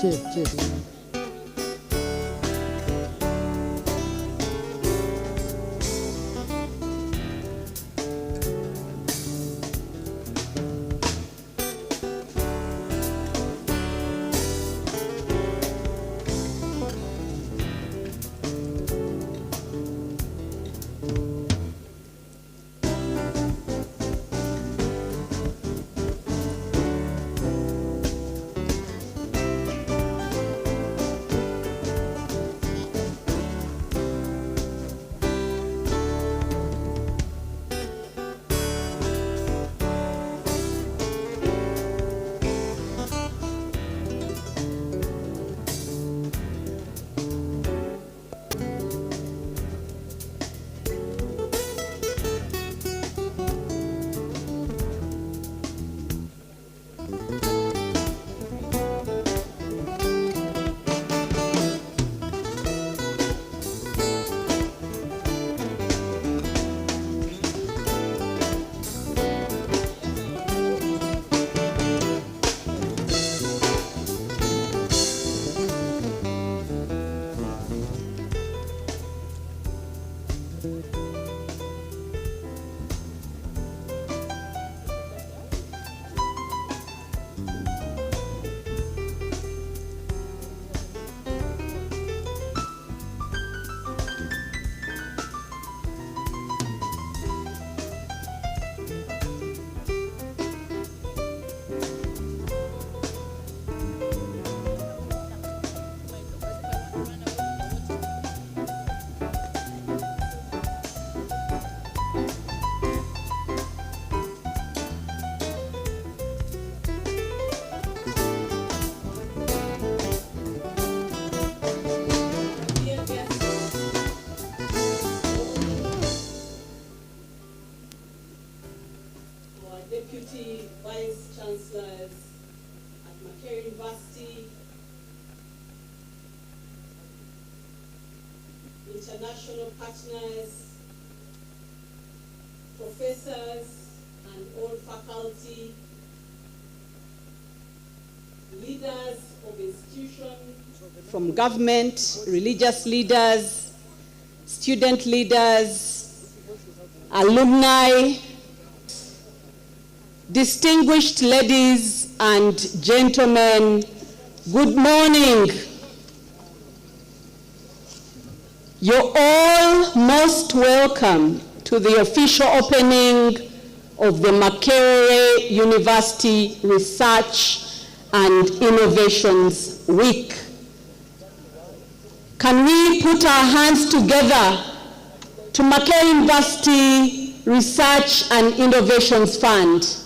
Cheers. Deputy Vice Chancellors at Makerere University, international partners, professors and all faculty, leaders of institutions, from government, religious leaders, student leaders, alumni, distinguished ladies and gentlemen, good morning. You're all most welcome to the official opening of the Makerere University Research and Innovations Week. Can we put our hands together to Makerere University Research and Innovations Fund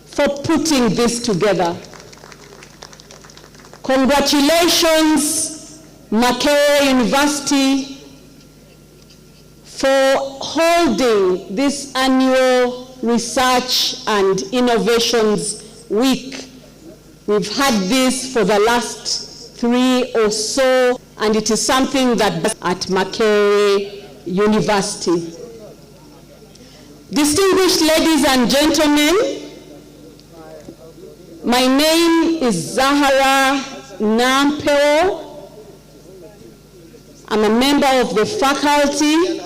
for putting this together? Congratulations, Makerere University, for holding this annual Research and Innovations Week. We've had this for the last 3 or so, and it is something that at Makerere University. Distinguished ladies and gentlemen, my name is Zahara Nampeo. I'm a member of the faculty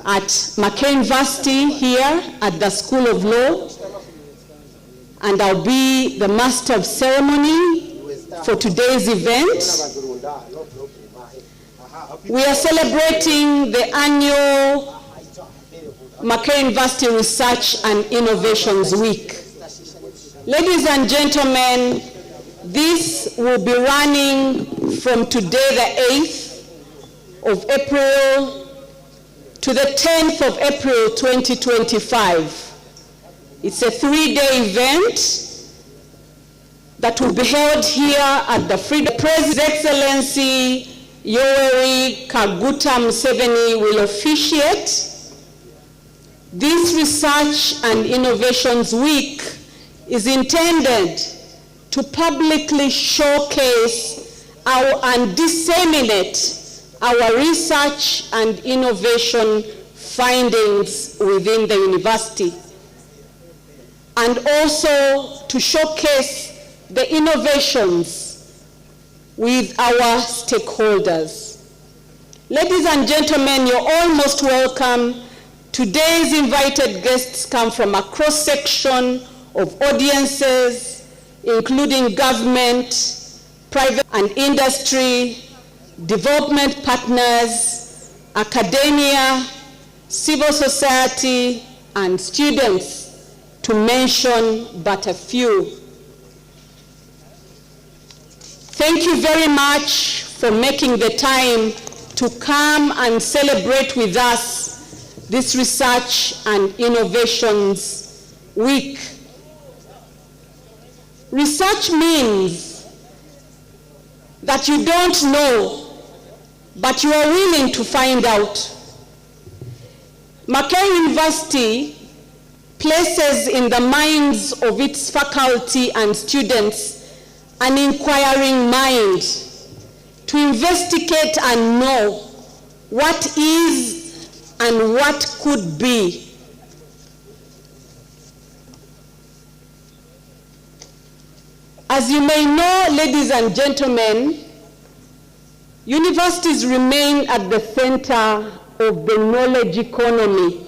at Makerere University here at the School of Law, and I'll be the Master of Ceremony for today's event. We are celebrating the annual Makerere University Research and Innovations Week. Ladies and gentlemen, this will be running from today the 8th of April to the 10th of April 2025. It's a 3-day event that will be held here at the Freedom. His Excellency Yoweri Kaguta Museveni will officiate. This Research and Innovations Week is intended to publicly showcase and disseminate our research and innovation findings within the university, and also to showcase the innovations with our stakeholders. Ladies and gentlemen, you're all most welcome. Today's invited guests come from a cross-section of audiences, including government, private and industry, development partners, academia, civil society, and students, to mention but a few. Thank you very much for making the time to come and celebrate with us this Research and Innovations Week. Research means that you don't know, but you are willing to find out. Makerere University places in the minds of its faculty and students an inquiring mind to investigate and know what is and what could be. As you may know, ladies and gentlemen, universities remain at the center of the knowledge economy.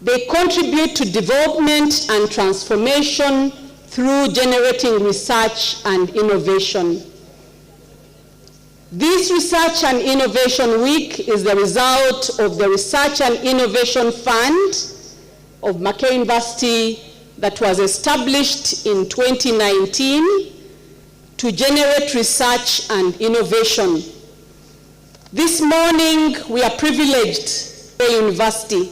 They contribute to development and transformation through generating research and innovation. This Research and Innovation Week is the result of the Research and Innovation Fund of Makerere University that was established in 2019 to generate research and innovation. This morning, we are privileged at the university.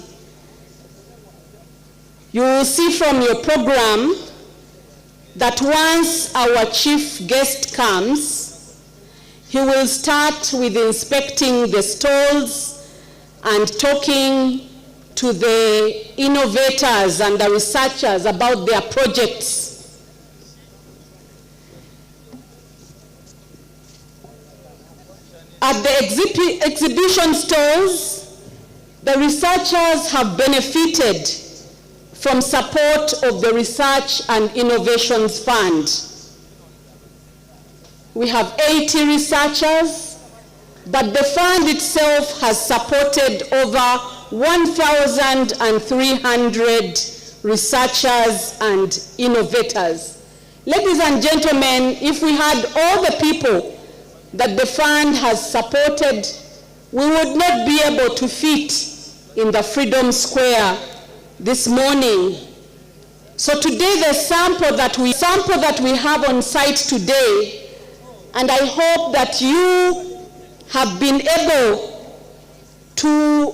You will see from your program that once our chief guest comes, he will start with inspecting the stalls and talking to the innovators and the researchers about their projects. At the exhibition stalls, the researchers have benefited from support of the Research and Innovations Fund. We have 80 researchers, but the fund itself has supported over 1,300 researchers and innovators. Ladies and gentlemen, if we had all the people that the fund has supported, we would not be able to fit in the Freedom Square this morning. So today, the sample that we have on site today, and I hope that you have been able to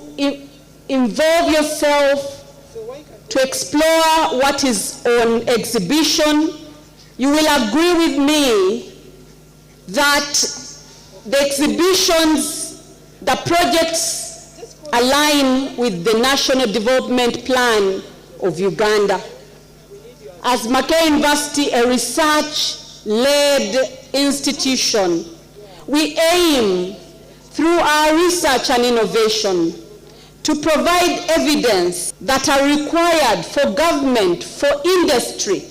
involve yourself to explore what is on exhibition. You will agree with me that the exhibitions, the projects align with the National Development Plan of Uganda. As Makerere University, a research-led institution, we aim through our research and innovation to provide evidence that are required for government, for industry,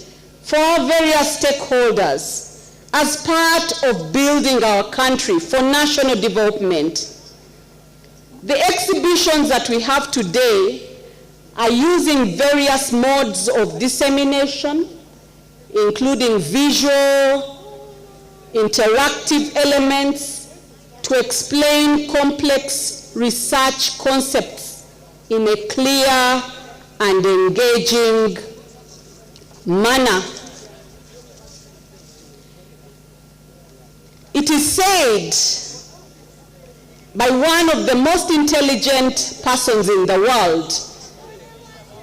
for our various stakeholders as part of building our country for national development. The exhibitions that we have today are using various modes of dissemination, including visual, interactive elements to explain complex research concepts in a clear and engaging manner. It is said by one of the most intelligent persons in the world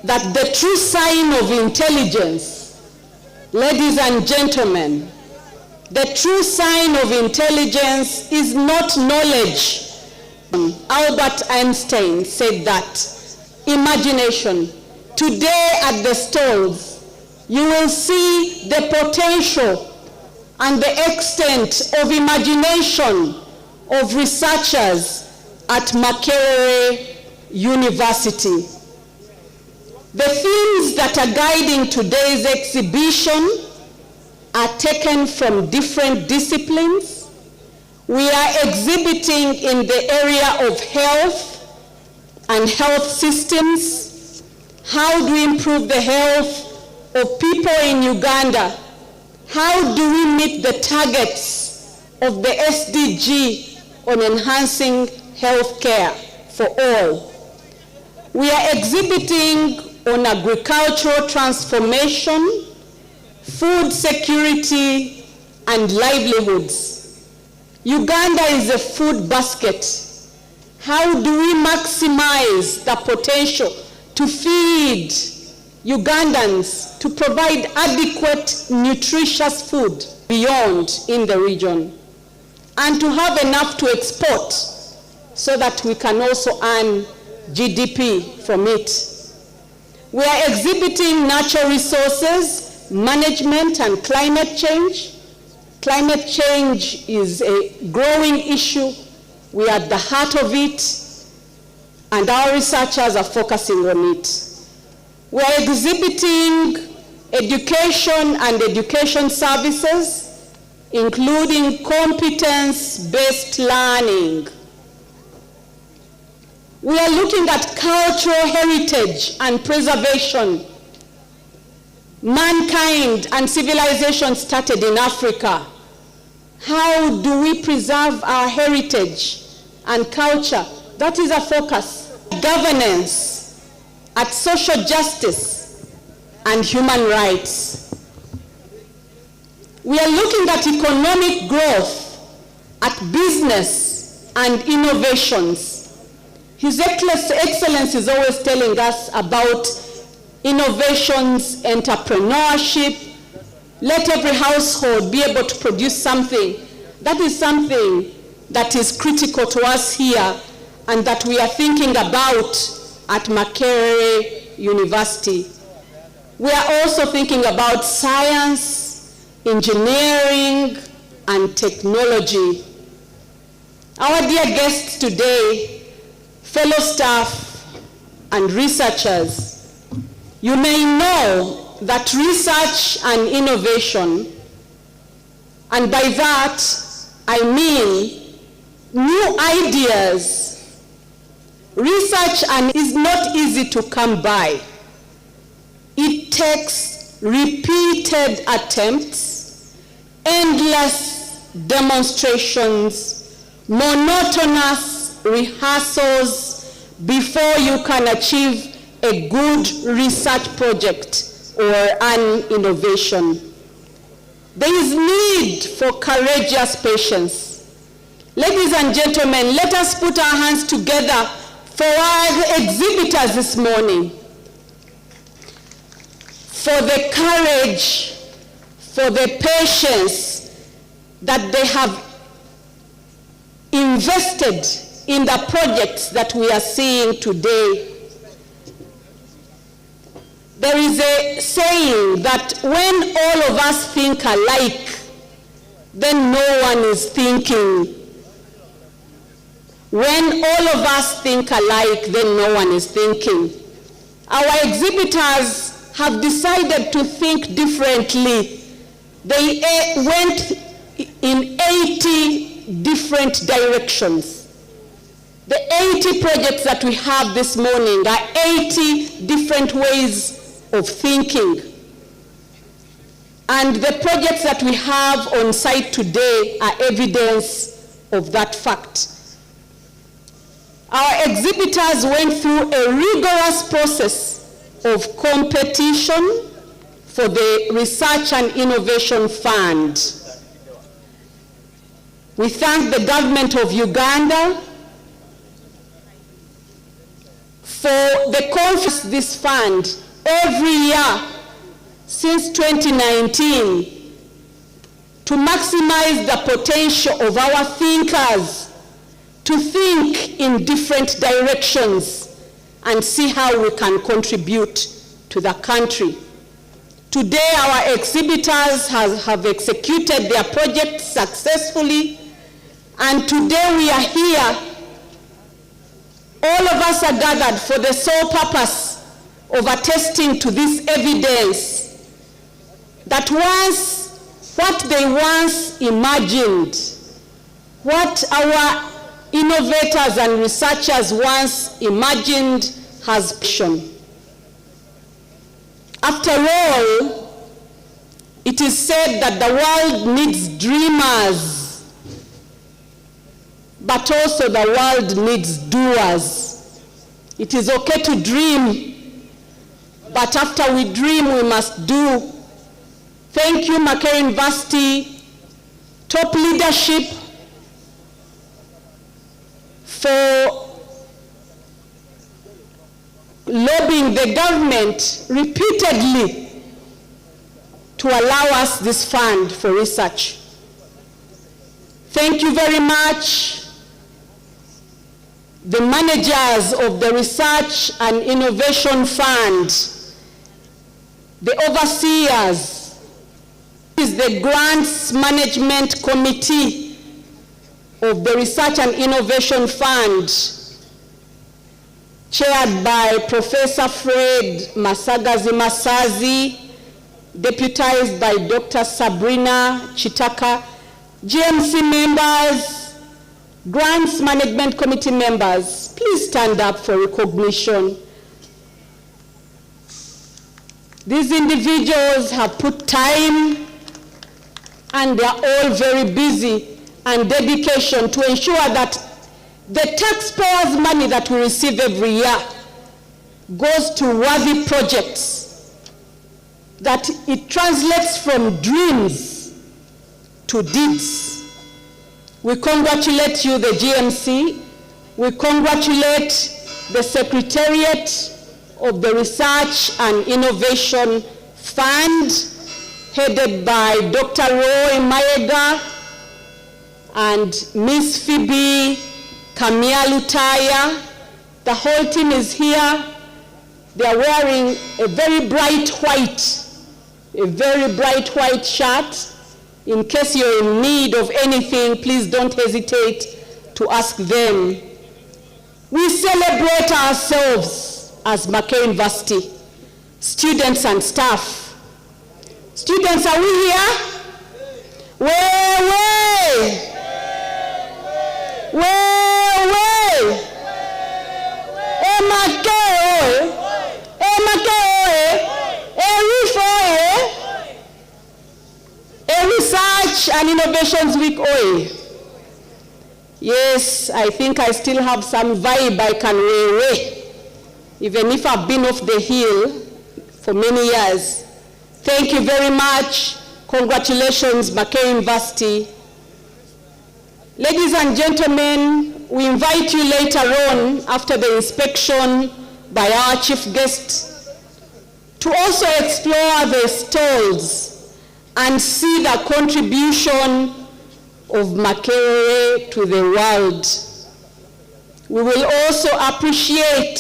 that the true sign of intelligence, ladies and gentlemen, the true sign of intelligence is not knowledge. Albert Einstein said that. Imagination. Today at the stalls, you will see the potential and the extent of imagination of researchers at Makerere University. The themes that are guiding today's exhibition are taken from different disciplines. We are exhibiting in the area of health and health systems. How do we improve the health of people in Uganda? How do we meet the targets of the SDG on enhancing health care for all? We are exhibiting on agricultural transformation, food security, and livelihoods. Uganda is a food basket. How do we maximize the potential to feed Ugandans, to provide adequate, nutritious food beyond in the region, and to have enough to export so that we can also earn GDP from it? We are exhibiting natural resources, management, and climate change. Climate change is a growing issue. We are at the heart of it, and our researchers are focusing on it. We are exhibiting education and education services, including competence-based learning. We are looking at cultural heritage and preservation. Mankind and civilization started in Africa. How do we preserve our heritage and culture? That is a focus. Governance, at social justice and human rights. We are looking at economic growth, at business and innovations. His Excellency is always telling us about innovations, entrepreneurship. Let every household be able to produce something. That is something that is critical to us here and that we are thinking about at Makerere University. We are also thinking about science, engineering, and technology. Our dear guests today, fellow staff and researchers, you may know that research and innovation, and by that I mean new ideas, research and is not easy to come by. It takes repeated attempts, endless demonstrations, monotonous rehearsals before you can achieve a good research project or an innovation. There is need for courageous patience. Ladies and gentlemen, let us put our hands together for our exhibitors this morning, for the courage, for the patience that they have invested in the projects that we are seeing today. There is a saying that when all of us think alike, then no one is thinking. When all of us think alike, then no one is thinking. Our exhibitors have decided to think differently. They went in 80 different directions. The 80 projects that we have this morning are 80 different ways of thinking. And the projects that we have on site today are evidence of that fact. Our exhibitors went through a rigorous process of competition for the Research and Innovation Fund. We thank the government of Uganda for the conference this fund every year since 2019 to maximize the potential of our thinkers to think in different directions and see how we can contribute to the country. Today, our exhibitors have executed their projects successfully, and today we are here. All of us are gathered for the sole purpose of attesting to this evidence that once what they once imagined, what our innovators and researchers once imagined has been. After all, it is said that the world needs dreamers, but also the world needs doers. It is okay to dream, but after we dream, we must do. Thank you, Makerere University, top leadership, for lobbying the government repeatedly to allow us this fund for research. Thank you very much, the managers of the Research and Innovation Fund, the overseers, is the Grants Management Committee of the Research and Innovation Fund, chaired by Professor Fred Masagazi Masazi, deputized by Dr. Sabrina Chitaka, GMC members, Grants Management Committee members, please stand up for recognition. These individuals have put time and they are all very busy and dedication to ensure that the taxpayers' money that we receive every year goes to worthy projects, that it translates from dreams to deeds. We congratulate you, the GMC. We congratulate the Secretariat of the Research and Innovation Fund, headed by Dr. Roy Maega and Miss Phoebe Kamia Lutaya. The whole team is here. They are wearing a very bright white shirt. In case you're in need of anything, please don't hesitate to ask them. We celebrate ourselves as Makerere University, students and staff. Students, are we here? Way. Research and Innovations Week, oi. Yes, I think I still have some vibe I can weigh, even if I've been off the hill for many years. Thank you very much. Congratulations, Makerere University. Ladies and gentlemen, we invite you later on, after the inspection by our chief guest, to also explore the stalls and see the contribution of Makerere to the world. We will also appreciate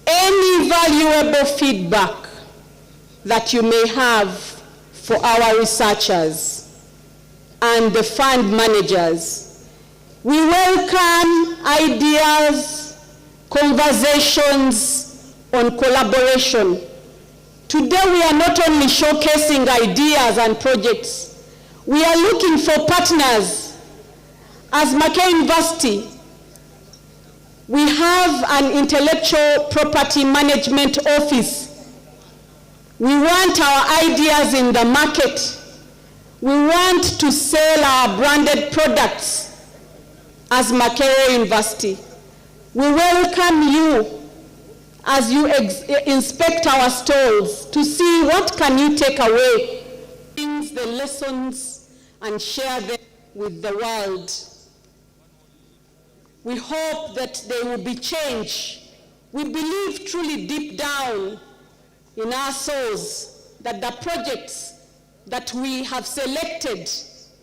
any valuable feedback that you may have for our researchers and the fund managers. We welcome ideas, conversations on collaboration. Today we are not only showcasing ideas and projects, we are looking for partners. As Makerere University, we have an intellectual property management office. We want our ideas in the market. We want to sell our branded products as Makerere University. We welcome you as you inspect our stalls to see what can you take away, the lessons, and share them with the world. We hope that there will be change. We believe truly deep down in our souls that the projects that we have selected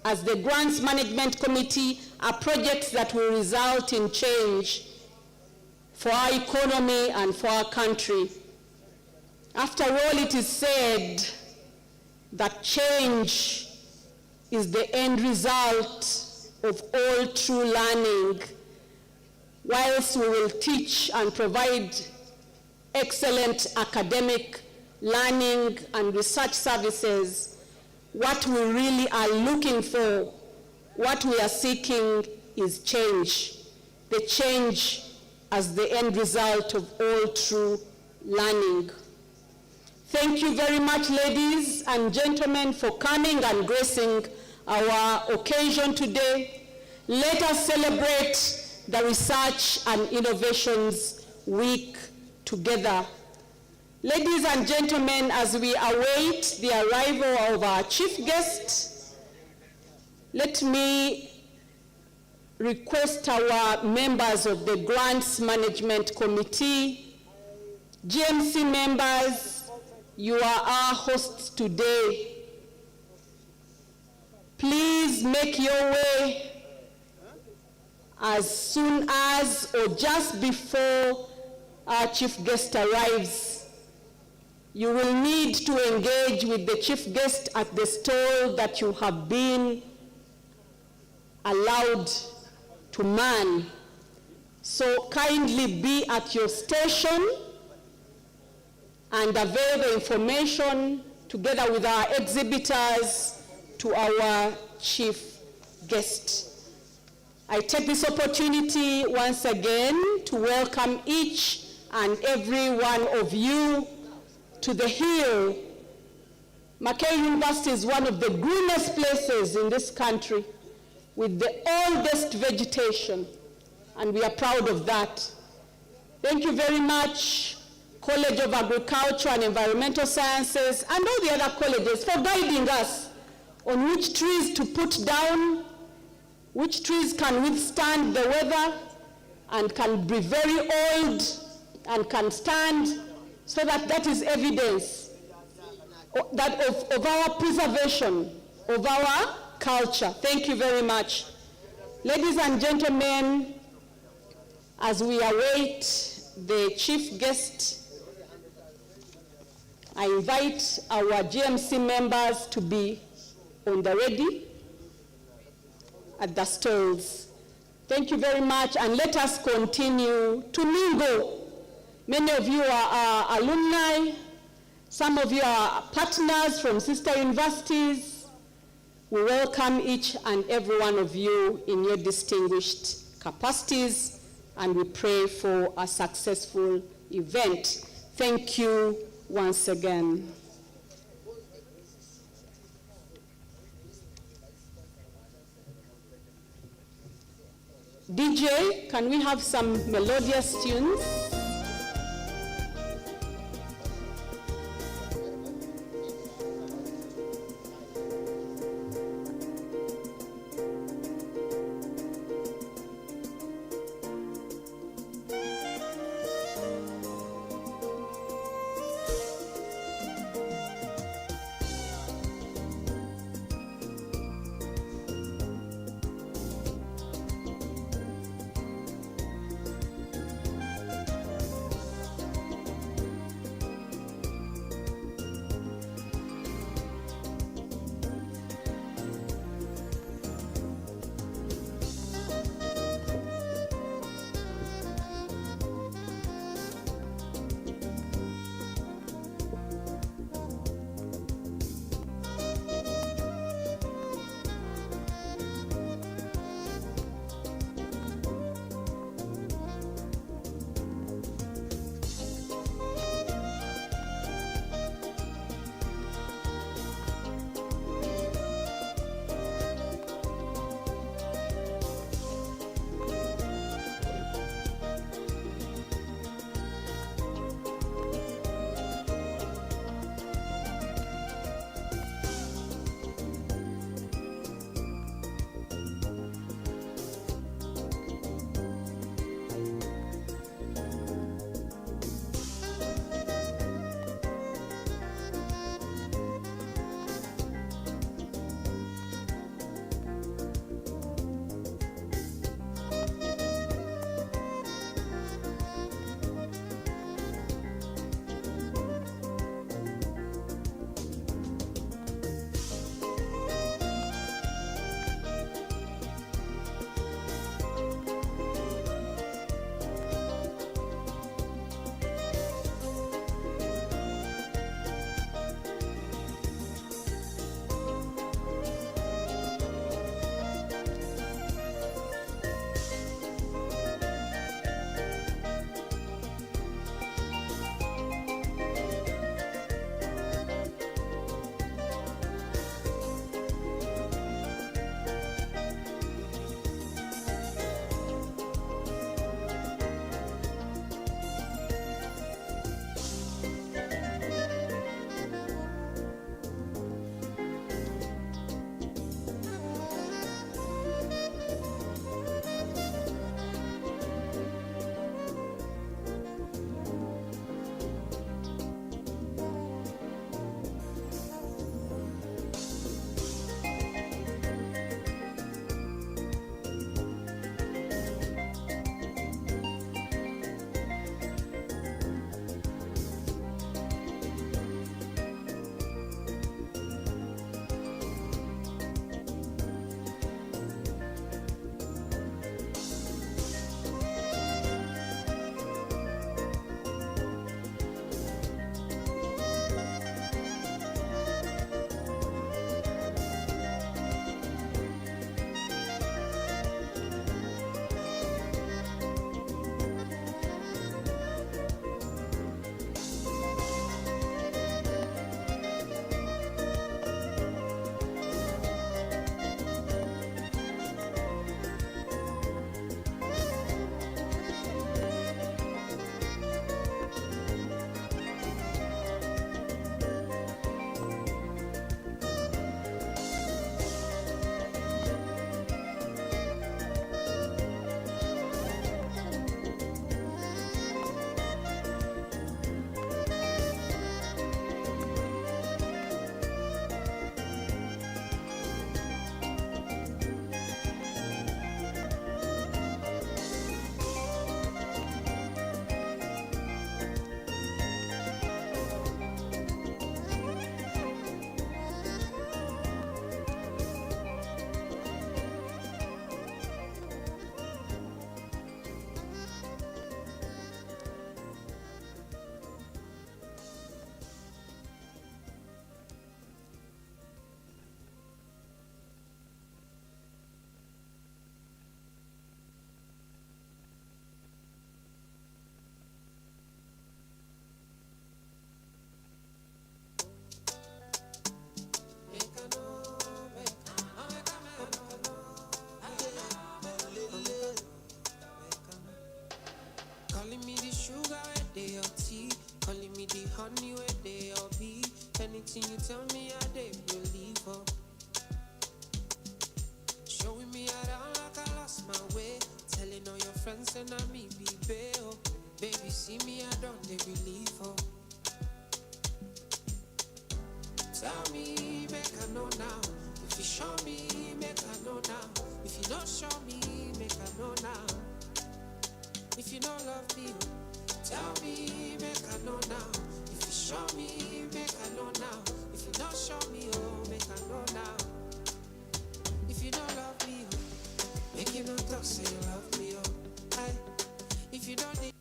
as the Grants Management Committee are projects that will result in change for our economy and for our country. After all, it is said that change is the end result of all true learning. Whilst we will teach and provide excellent academic learning and research services, what we really are looking for, what we are seeking is change. The change as the end result of all true learning. Thank you very much, ladies and gentlemen, for coming and gracing our occasion today. Let us celebrate the Research and Innovations Week together. Ladies and gentlemen, as we await the arrival of our chief guest, let me request our members of the Grants Management Committee, GMC members, you are our hosts today. Please make your way as soon as or just before our chief guest arrives. You will need to engage with the chief guest at the stall that you have been allowed to man. So kindly be at your station and avail the information together with our exhibitors to our chief guest. I take this opportunity once again to welcome each and every one of you to the Hill. Makerere University is one of the greenest places in this country with the oldest vegetation, and we are proud of that. Thank you very much, College of Agriculture and Environmental Sciences, and all the other colleges for guiding us on which trees to put down, which trees can withstand the weather and can be very old and can stand, so that is evidence that of our preservation, of our culture. Thank you very much. Ladies and gentlemen, as we await the chief guest, I invite our GMC members to be on the ready at the stalls. Thank you very much, and let us continue to mingle. Many of you are alumni, some of you are partners from sister universities. We welcome each and every one of you in your distinguished capacities, and we pray for a successful event. Thank you once again. DJ, can we have some melodious tunes? Baby, see me, I don't believe her. Tell me, make I know now. If you show me, make I know now. If you don't show me, make I know now. If you don't love me, tell me, make I know now. If you show me, make I know now. If you don't show me, oh, make I know now. If you don't love me, make you not talk, say you love me, oh. Aye. If you don't need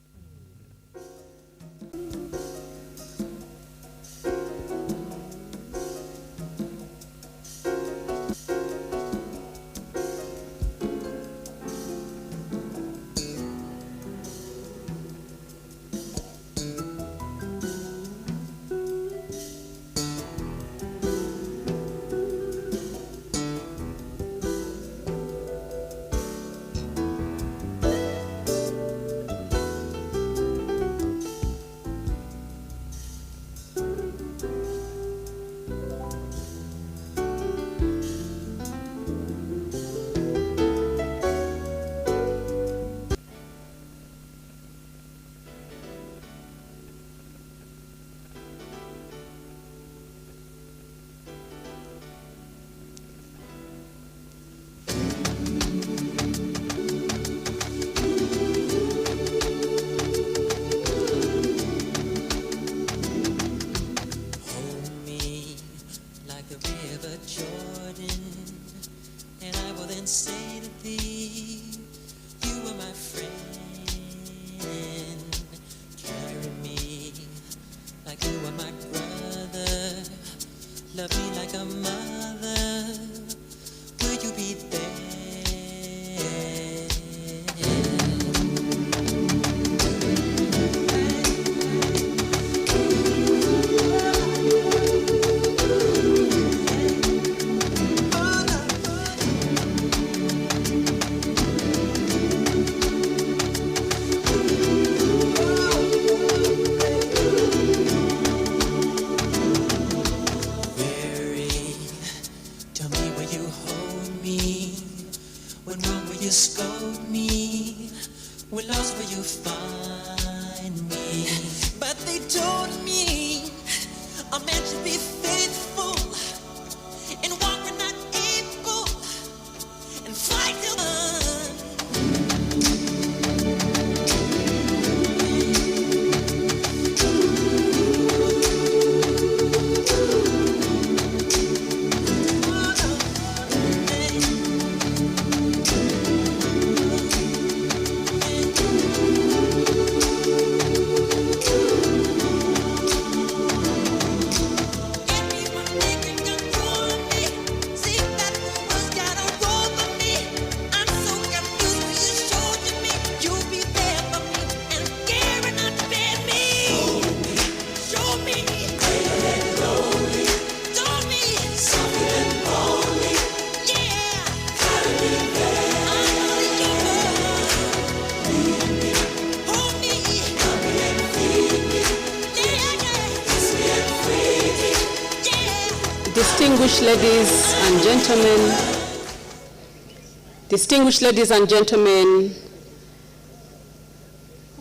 Distinguished ladies and gentlemen,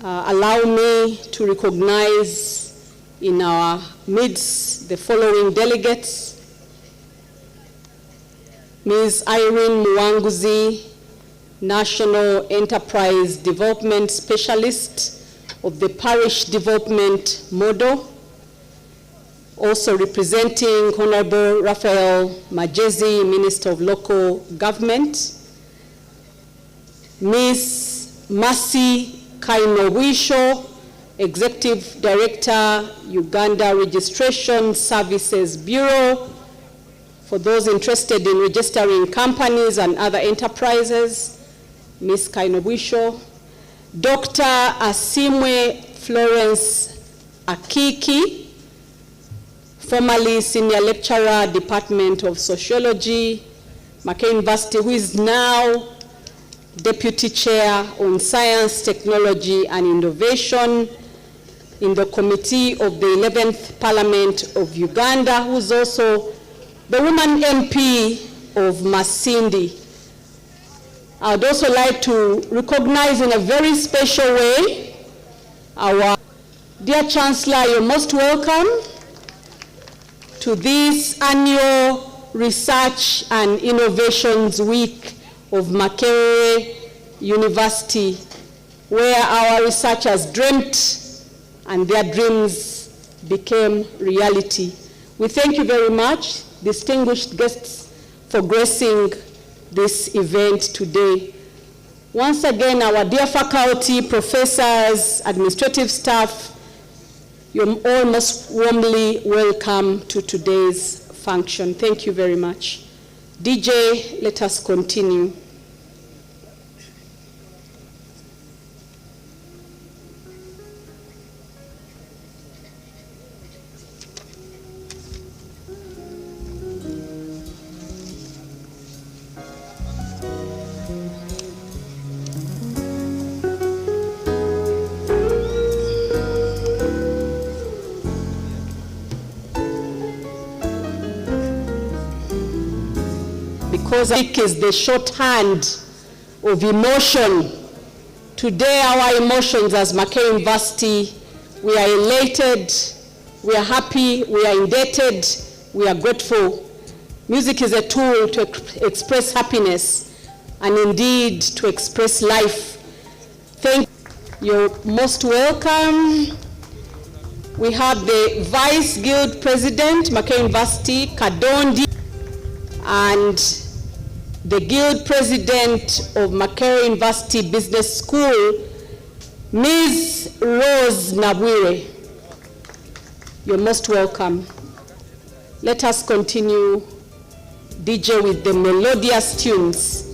allow me to recognize in our midst the following delegates: Ms. Irene Mwanguzi, National Enterprise Development Specialist of the Parish Development Model. Also representing Honorable Raphael Majezi, Minister of Local Government. Ms. Mercy Kainowisho, Executive Director, Uganda Registration Services Bureau, for those interested in registering companies and other enterprises. Ms. Kainowisho. Dr. Asimwe Florence Akiki, formerly Senior Lecturer, Department of Sociology, Makerere University, who is now Deputy Chair on Science, Technology and Innovation in the Committee of the 11th Parliament of Uganda, who is also the woman MP of Masindi. I'd also like to recognize in a very special way our dear Chancellor. You're most welcome to this annual Research and Innovations Week of Makerere University, where our researchers dreamt and their dreams became reality. We thank you very much, distinguished guests, for gracing this event today. Once again, our dear faculty, professors, administrative staff, you're all most warmly welcome to today's function. Thank you very much. DJ, let us continue. Because music is the shorthand of emotion. Today our emotions as Makerere University, we are elated, we are happy, we are indebted, we are grateful. Music is a tool to express happiness and indeed to express life. Thank you. You're most welcome. We have the Vice Guild President, Makerere University, Kadondi, and the Guild President of Makerere University Business School, Ms. Rose Nabwire. You're most welcome. Let us continue, DJ, with the melodious tunes.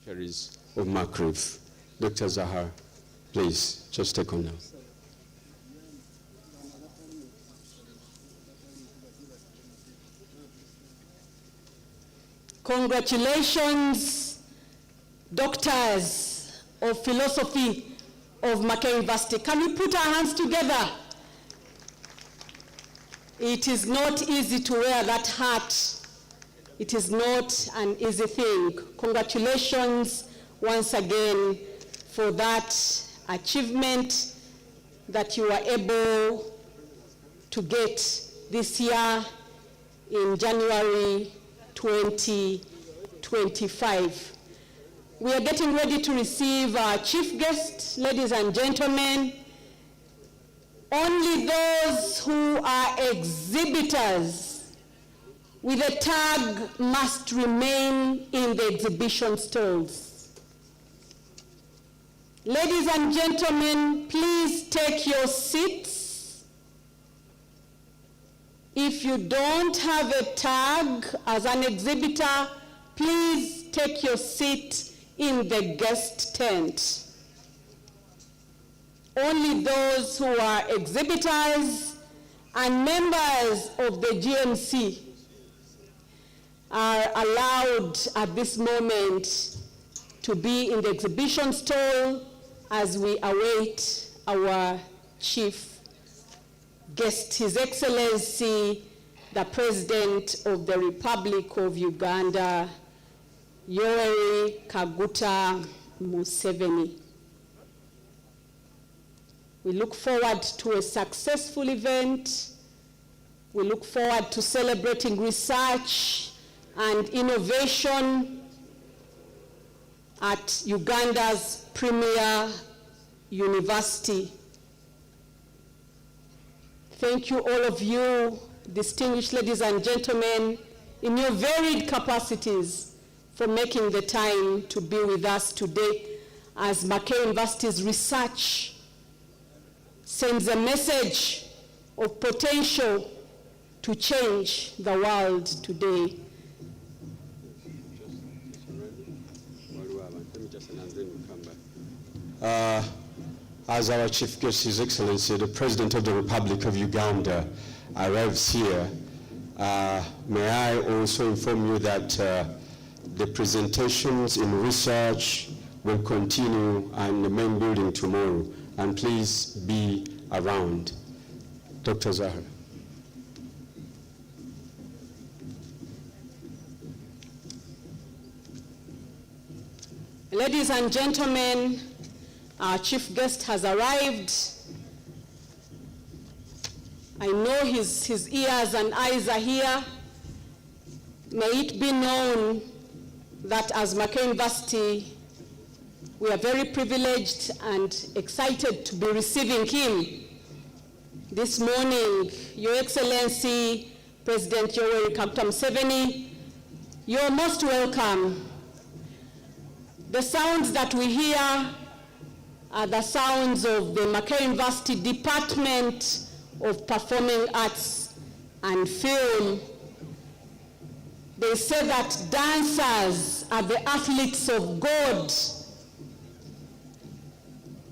beneficiaries of Makerere. Dr. Zahar, please, just take on now. Congratulations, doctors of philosophy of Makerere University. Can we put our hands together? It is not easy to wear that hat. It is not an easy thing. Congratulations once again for that achievement that you were able to get this year in January 2025. We are getting ready to receive our chief guest, ladies and gentlemen. Only those who are exhibitors with a tag must remain in the exhibition stalls. Ladies and gentlemen, please take your seats. If you don't have a tag as an exhibitor, please take your seat in the guest tent. Only those who are exhibitors and members of the GMC are allowed at this moment to be in the exhibition stall as we await our chief guest, His Excellency, the President of the Republic of Uganda, Yoweri Kaguta Museveni. We look forward to a successful event. We look forward to celebrating research and innovation at Uganda's premier university. Thank you, all of you, distinguished ladies and gentlemen, in your varied capacities, for making the time to be with us today as Makerere University's research sends a message of potential to change the world today. As our chief guest, His Excellency, the President of the Republic of Uganda, arrives here, may I also inform you that the presentations in research will continue in the main building tomorrow, and please be around. Dr. Zahar. Ladies and gentlemen, our chief guest has arrived. I know his ears and eyes are here. May it be known that as Makerere University, we are very privileged and excited to be receiving him this morning. Your Excellency, President Yoweri Kaguta Museveni, you're most welcome. The sounds that we hear are the sounds of the Makerere University Department of Performing Arts and Film. They say that dancers are the athletes of God.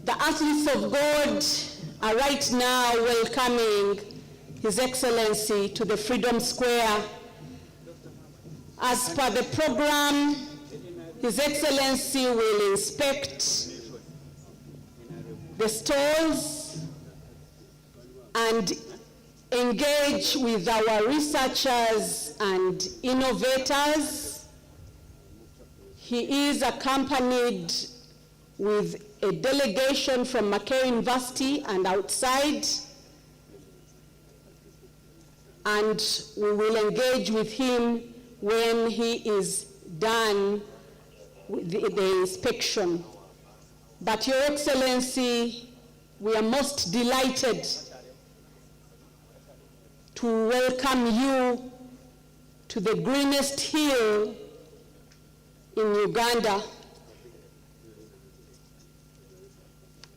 The athletes of God are right now welcoming His Excellency to the Freedom Square. As per the program, His Excellency will inspect the stalls and engage with our researchers and innovators. He is accompanied with a delegation from Makerere University and outside, and we will engage with him when he is done with the inspection. But Your Excellency, we are most delighted to welcome you to the greenest hill in Uganda.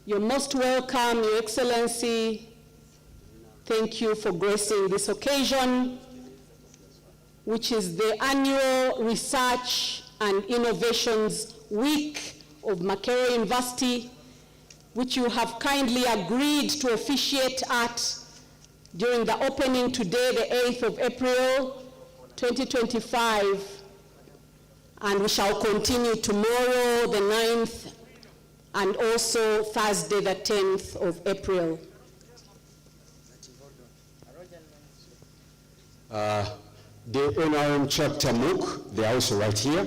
You're most welcome, Your Excellency. Thank you for gracing this occasion, which is the annual Research and Innovations week of Makerere University, which you have kindly agreed to officiate at during the opening today, the 8th of April, 2025, and we shall continue tomorrow, the 9th, and also Thursday, the 10th of April. The NRM chapter MOOC, they are also right here.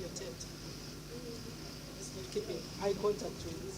Your tent. Let's not keep eye contact with this.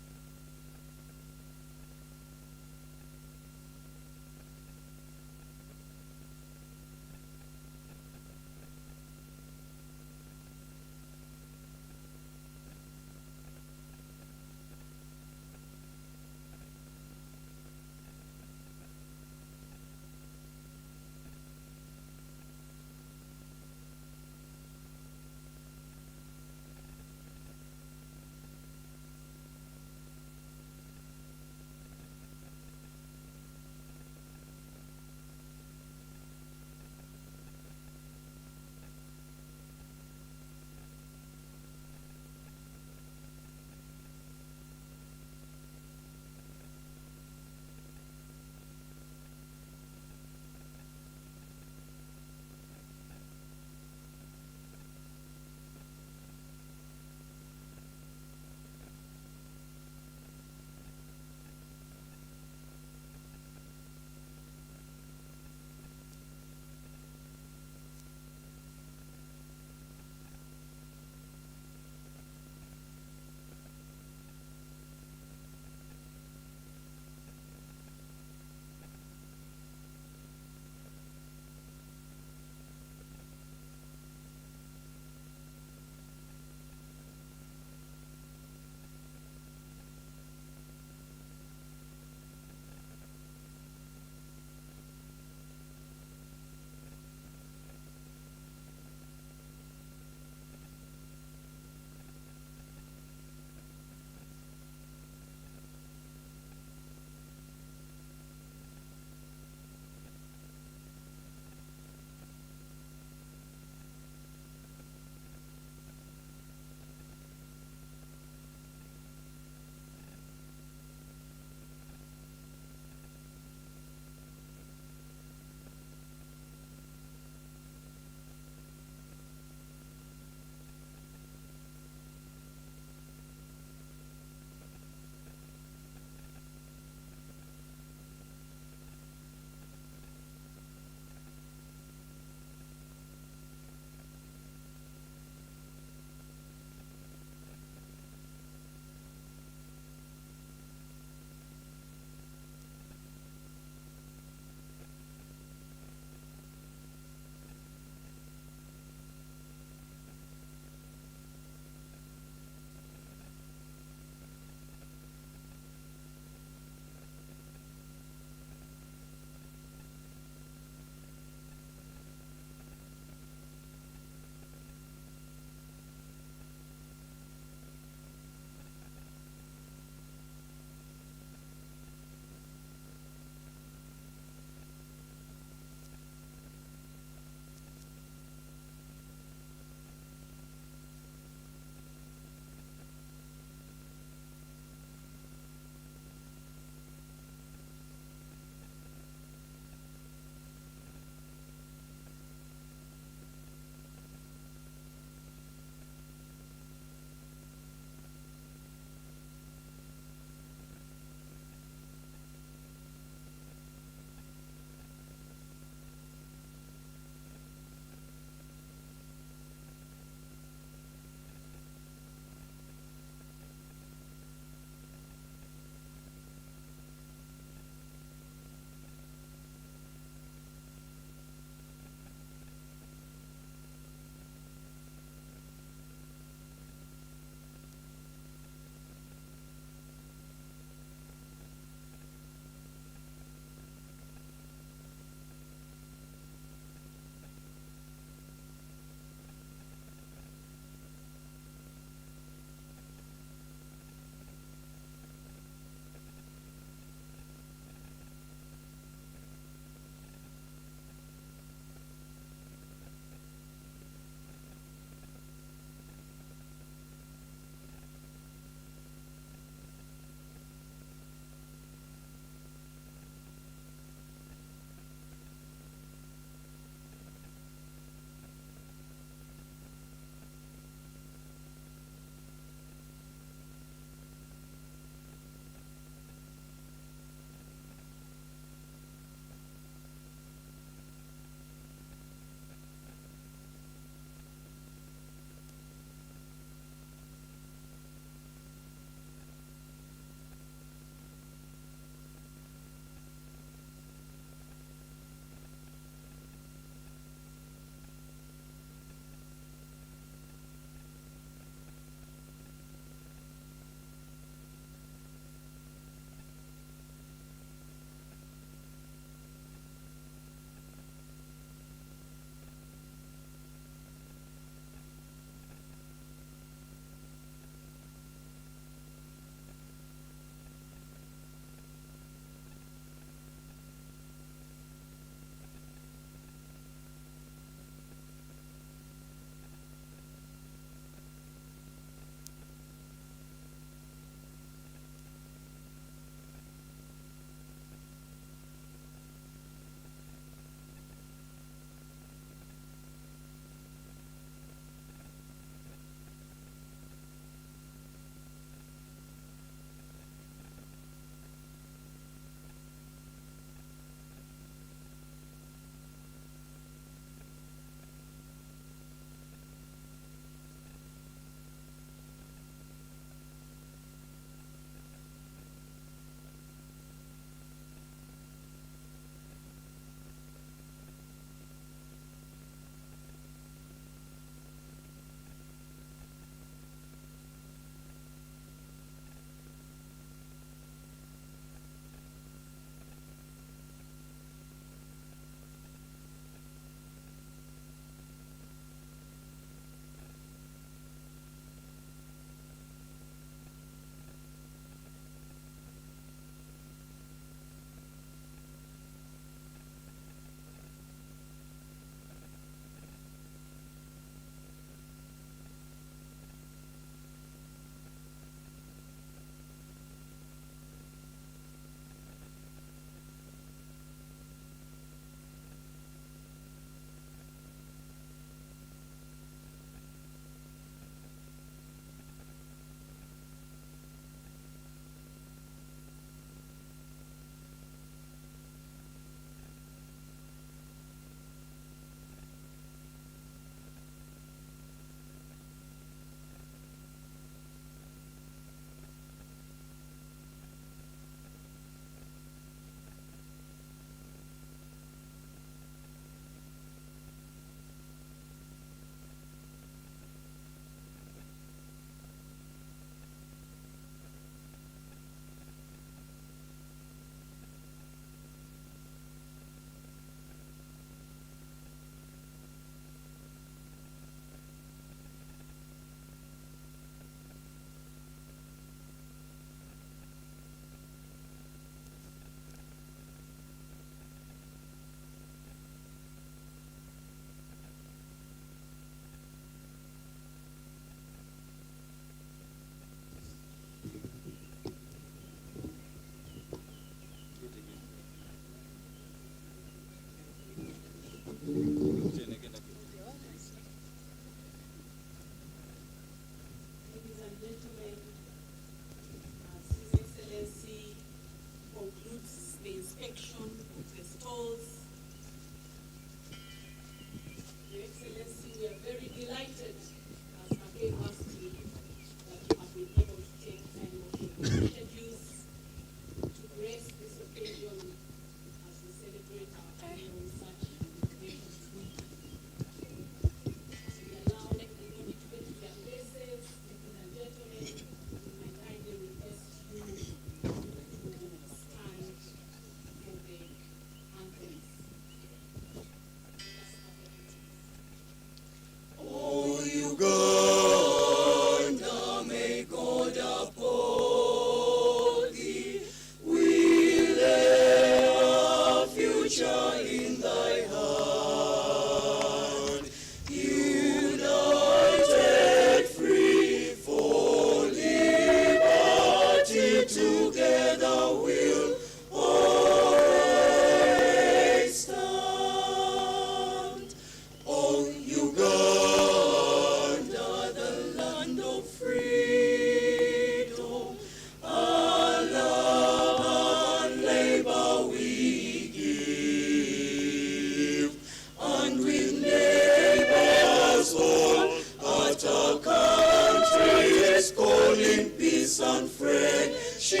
peace and friendship.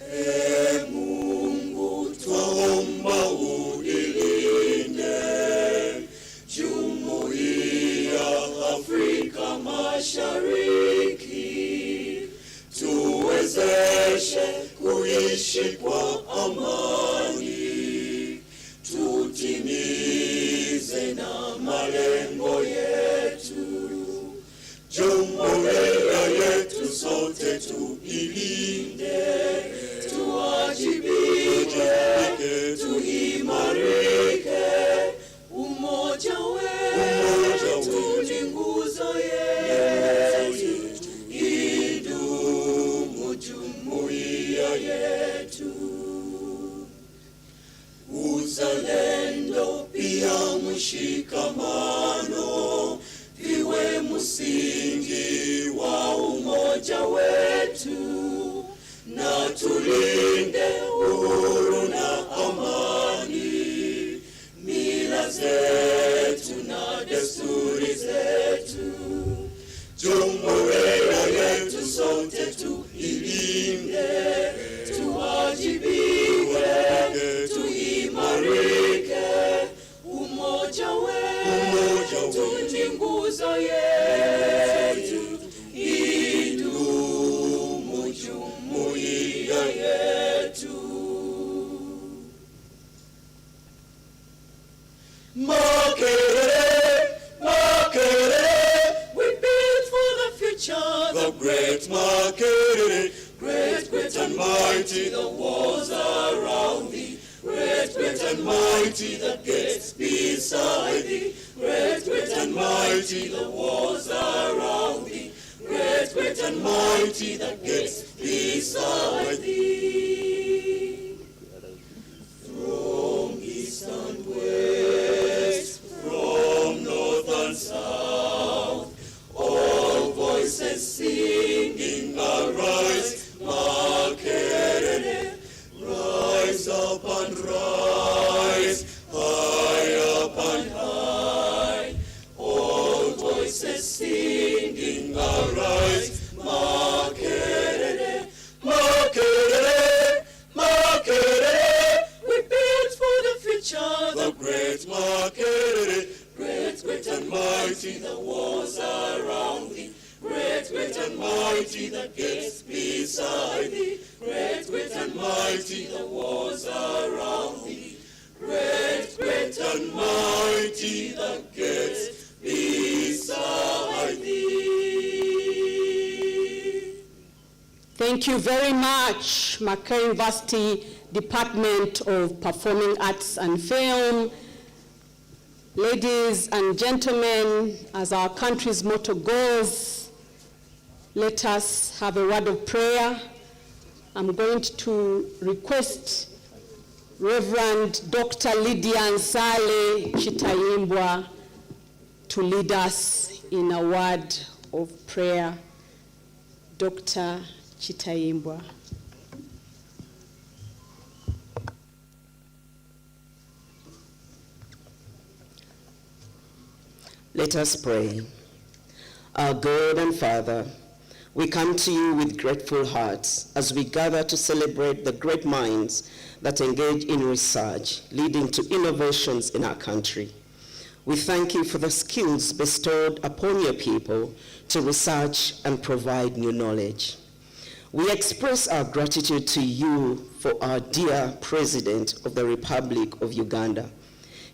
E Mungu twaomba ulilinde Jumuiya Afrika Mashariki, tuwezeshe kuishi kwa amani, tutimize na malengo yetu. Jumuiya yetu sote tuilinde, tuwajibike, tuimarike. Umoja wetu ni nguzo yetu, idumu jumuiya yetu. Uzalendo pia mshikamano viwe msingi wa umoja wetu, na tulinde uhuru na amani, mila zetu na desturi zetu. Jumuiya yetu sote tuilinde, tuwajibike, tuimarike. Umoja wetu ni nguzo yetu, idumu jumuiya yetu. Makerere, Makerere, we build for the future, the great Makerere. Great, great and mighty, the walls around thee. Great, great and mighty, the gates beside thee. Great, great and mighty, the walls around thee. Great, great and mighty, the gates beside thee. From east and west, from north and south, all voices singing, arise, Makerere. Rise up and rise, high up and high. All voices singing, arise, Makerere. Makerere, Makerere, we build for the future, the great Makerere. Great, great and mighty, the walls around thee. Great, great and mighty, the gates beside thee. Great, great and mighty, the walls around thee. Great, great and mighty, the gates beside thee. Thank you very much, Makerere University Department of Performing Arts and Film. Ladies and gentlemen, as our country's motto goes, let us have a word of prayer. I'm going to request Reverend Dr. Lydia Nsale Chitayimbwa to lead us in a word of prayer. Dr. Chitayimbwa. Let us pray. Our God and Father, we come to you with grateful hearts as we gather to celebrate the great minds that engage in research, leading to innovations in our country. We thank you for the skills bestowed upon your people to research and provide new knowledge. We express our gratitude to you for our dear President of the Republic of Uganda,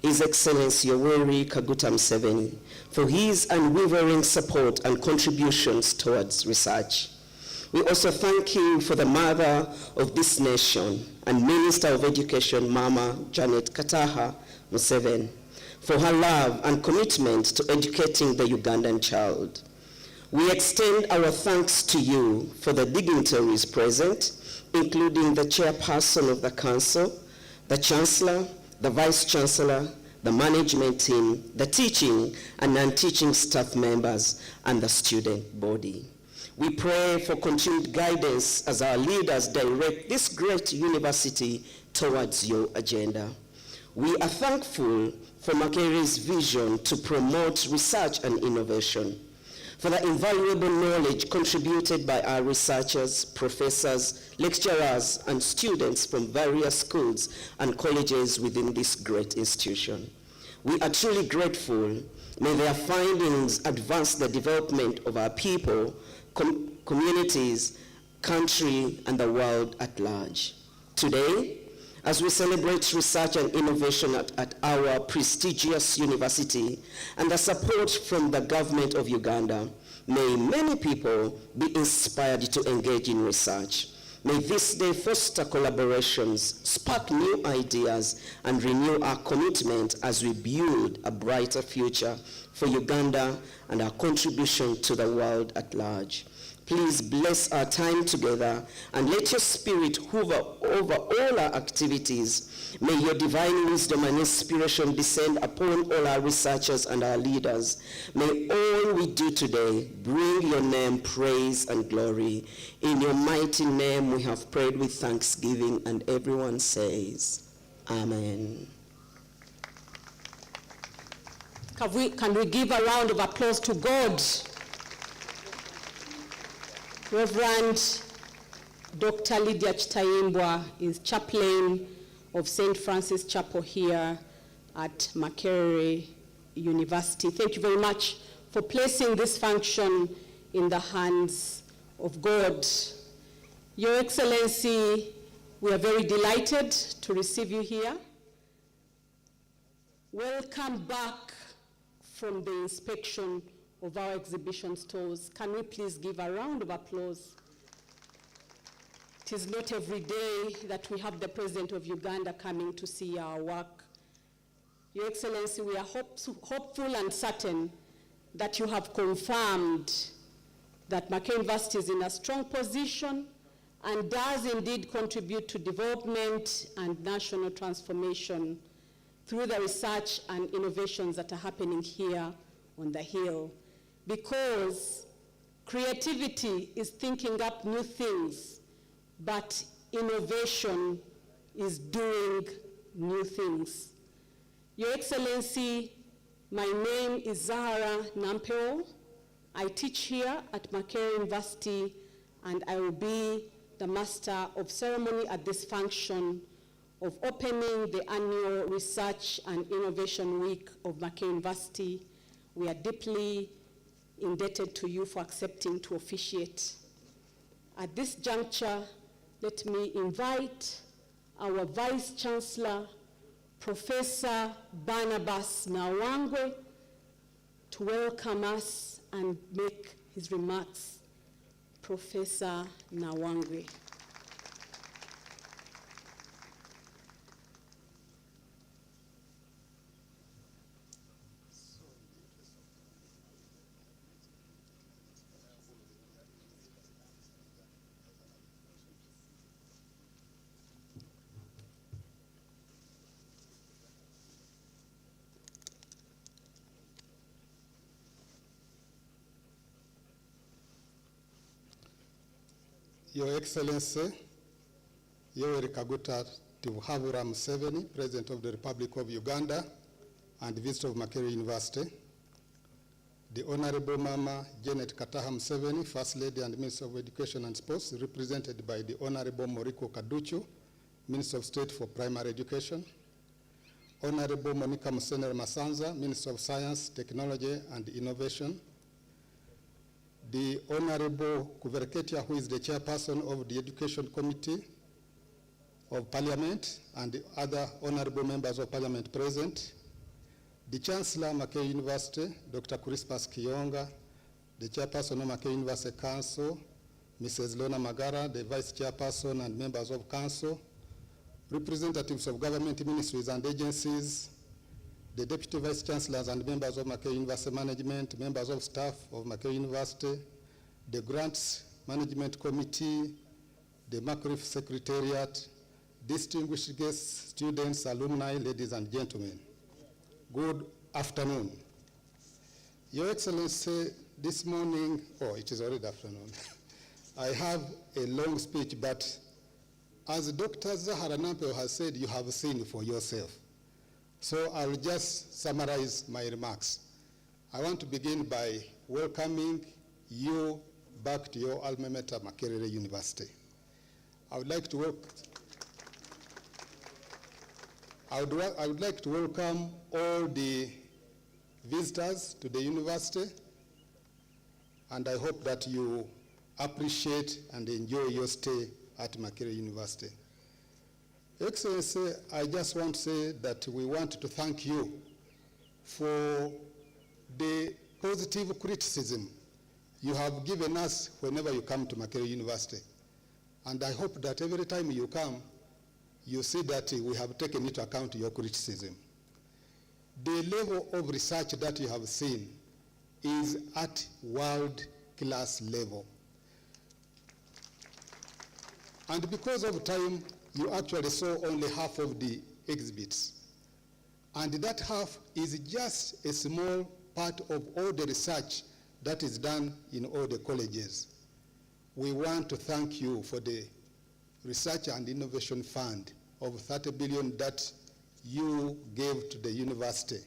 His Excellency Yoweri Kaguta Museveni, for his unwavering support and contributions towards research. We also thank you for the mother of this nation and Minister of Education, Mama Janet Kataha Museveni, for her love and commitment to educating the Ugandan child. We extend our thanks to you for the dignitaries present, including the chairperson of the council, the Chancellor, the Vice Chancellor, the management team, the teaching and non-teaching staff members, and the student body. We pray for continued guidance as our leaders direct this great university towards your agenda. We are thankful for Makerere's vision to promote research and innovation, for the invaluable knowledge contributed by our researchers, professors, lecturers, and students from various schools and colleges within this great institution. We are truly grateful. May their findings advance the development of our people, communities, country, and the world at large. Today, as we celebrate research and innovation at our prestigious university and the support from the government of Uganda, may many people be inspired to engage in research. May this day foster collaborations, spark new ideas, and renew our commitment as we build a brighter future for Uganda and our contribution to the world at large. Please bless our time together and let your spirit hover over all our activities. May your divine wisdom and inspiration descend upon all our researchers and our leaders. May all we do today bring your name praise and glory. In your mighty name we have prayed with thanksgiving, and everyone says, Amen. Can we give a round of applause to God? Reverend Dr. Lydia Chitayimbwa is chaplain of St. Francis Chapel here at Makerere University. Thank you very much for placing this function in the hands of God. Your Excellency, we are very delighted to receive you here. Welcome back from the inspection of our exhibition stores. Can we please give a round of applause? It is not every day that we have the President of Uganda coming to see our work. Your Excellency, we are hopeful and certain that you have confirmed that Makerere University is in a strong position and does indeed contribute to development and national transformation through the research and innovations that are happening here on the Hill. Because creativity is thinking up new things, but innovation is doing new things. Your Excellency, my name is Zahara Nampeo. I teach here at Makerere University, and I will be the Master of Ceremony at this function of opening the annual Research and Innovation Week of Makerere University. We are deeply indebted to you for accepting to officiate. At this juncture, let me invite our Vice Chancellor, Professor Barnabas Nawangwe, to welcome us and make his remarks. Professor Nawangwe. Your Excellency, Yoweri Kaguta Tibuhaburwa Museveni, President of the Republic of Uganda and Visitor of Makerere University, the Honorable Mama Janet Kataha Museveni, First Lady and Minister of Education and Sports, represented by the Honorable Moriko Kaduchu, Minister of State for Primary Education, Honorable Monica Musenera Masanza, Minister of Science, Technology and Innovation, the Honorable Kuvereketia, who is the chairperson of the Education Committee of Parliament, and the other honorable members of Parliament present, the Chancellor, Makerere University, Dr. Crispus Kiyonga, the chairperson of Makerere University Council, Mrs. Lona Magara, the vice chairperson and members of council, representatives of government ministries and agencies, the Deputy Vice Chancellors and members of Makerere University Management, members of staff of Makerere University, the Grants Management Committee, the Makerere Secretariat, distinguished guests, students, alumni, ladies and gentlemen. Good afternoon. Your Excellency, this morning, it is already afternoon, I have a long speech, but as Dr. Zahara Nampeo has said, you have seen for yourself. So I'll just summarize my remarks. I want to begin by welcoming you back to your alma mater, Makerere University. I would like to welcome all the visitors to the university, and I hope that you appreciate and enjoy your stay at Makerere University. Excellency, I just want to say that we want to thank you for the positive criticism you have given us whenever you come to Makerere University. And I hope that every time you come, you see that we have taken into account your criticism. The level of research that you have seen is at world-class level. And because of time, you actually saw only half of the exhibits. And that half is just a small part of all the research that is done in all the colleges. We want to thank you for the Research and Innovation Fund of 30 billion that you gave to the university.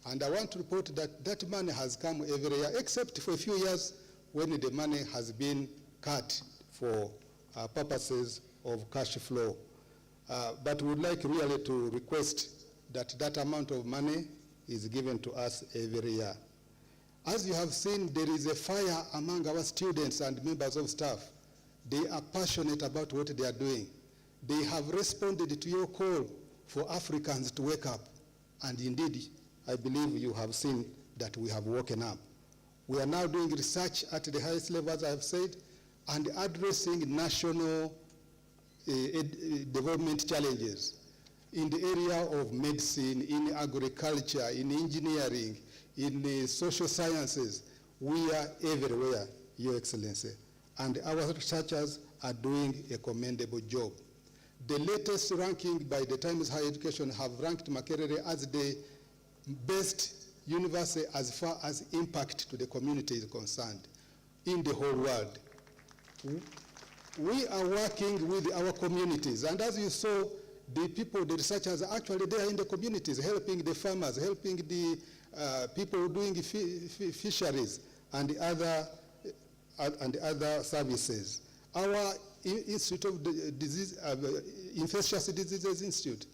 And I want to report that that money has come every year, except for a few years when the money has been cut for purposes of cash flow. But we would like really to request that that amount of money is given to us every year. As you have seen, there is a fire among our students and members of staff. They are passionate about what they are doing. They have responded to your call for Africans to wake up. And indeed, I believe you have seen that we have woken up. We are now doing research at the highest level, as I have said, and addressing national development challenges in the area of medicine, in agriculture, in engineering, in the social sciences. We are everywhere, Your Excellency. And our researchers are doing a commendable job. The latest ranking by the Times Higher Education have ranked Makerere as the best university as far as impact to the community is concerned in the whole world. We are working with our communities, and as you saw, the people, the researchers are actually there in the communities, helping the farmers, helping the people doing fisheries and the other services. Our Institute of Infectious Diseases Institute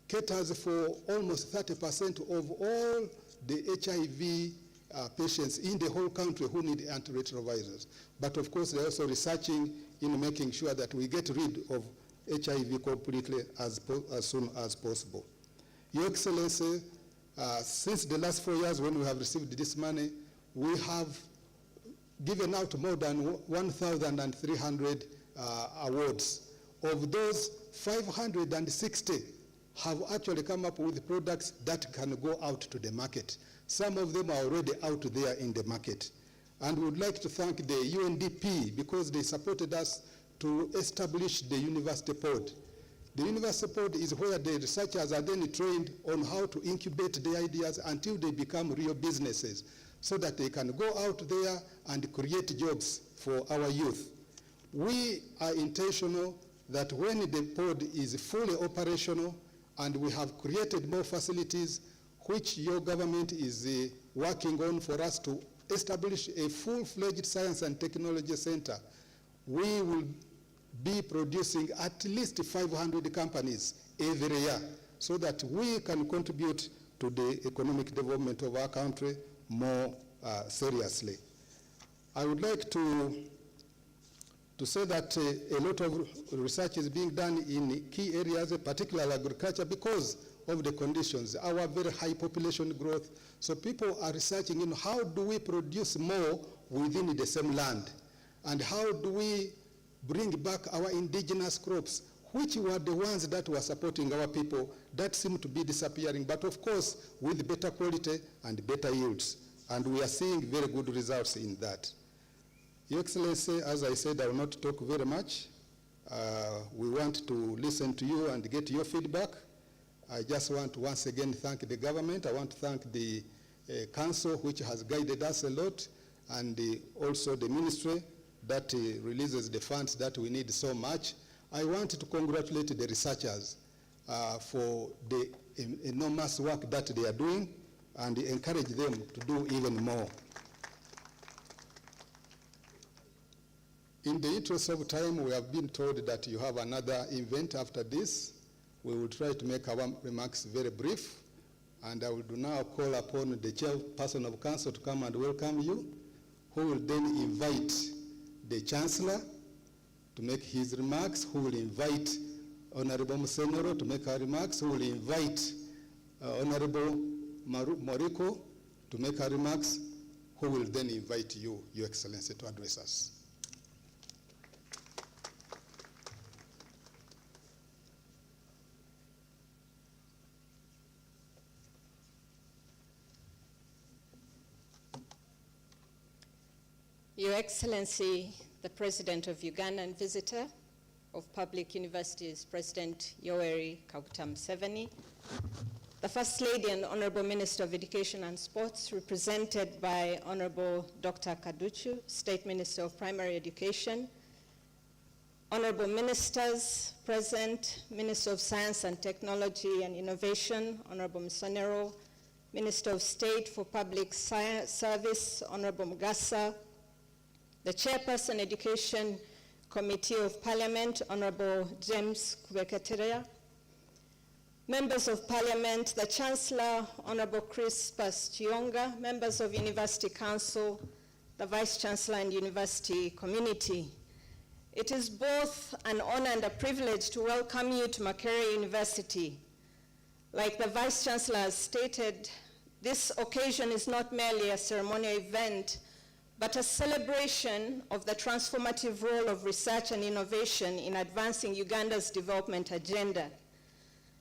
caters for almost 30% of all the HIV patients in the whole country who need antiretrovirals. But of course, they're also researching in making sure that we get rid of HIV completely as soon as possible. Your Excellency, since the last 4 years when we have received this money, we have given out more than 1,300 awards. Of those, 560 have actually come up with products that can go out to the market. Some of them are already out there in the market. And we would like to thank the UNDP because they supported us to establish the University Pod. The University Pod is where the researchers are then trained on how to incubate the ideas until they become real businesses so that they can go out there and create jobs for our youth. We are intentional that when the pod is fully operational and we have created more facilities, which your government is working on for us to establish a full-fledged science and technology center, we will be producing at least 500 companies every year so that we can contribute to the economic development of our country more seriously. I would like to say that a lot of research is being done in key areas, particularly agriculture, because of the conditions, our very high population growth. So people are researching in how do we produce more within the same land, and how do we bring back our indigenous crops, which were the ones that were supporting our people that seem to be disappearing, but of course with better quality and better yields. And we are seeing very good results in that. Your Excellency, as I said, I will not talk very much. We want to listen to you and get your feedback. I just want to once again thank the government. I want to thank the council, which has guided us a lot, and also the ministry that releases the funds that we need so much. I want to congratulate the researchers. for the enormous work that they are doing and encourage them to do even more. In the interest of time, we have been told that you have another event after this. We will try to make our remarks very brief, and I will now call upon the chairperson of council to come and welcome you, who will then invite the Chancellor to make his remarks, who will invite Honorable Musenyoro to make her remarks, who will invite Honorable Moriko to make her remarks, who will then invite you, Your Excellency, to address us. Your Excellency, the President of Uganda and Visitor of Public Universities, President Yoweri Kaguta Museveni, the First Lady and Honorable Minister of Education and Sports, represented by Honorable Dr. Kaduchu, State Minister of Primary Education, Honorable Ministers present, Minister of Science and Technology and Innovation, Honorable Musenyoro, Minister of State for Public Service, Honorable Mugasa, the Chairperson Education Committee of Parliament, Honorable James Kubekateria, Members of Parliament, the Chancellor, Honorable Crispus Chionga, Members of University Council, the Vice Chancellor and University community. It is both an honor and a privilege to welcome you to Makerere University. Like the Vice Chancellor has stated, this occasion is not merely a ceremonial event, but a celebration of the transformative role of research and innovation in advancing Uganda's development agenda.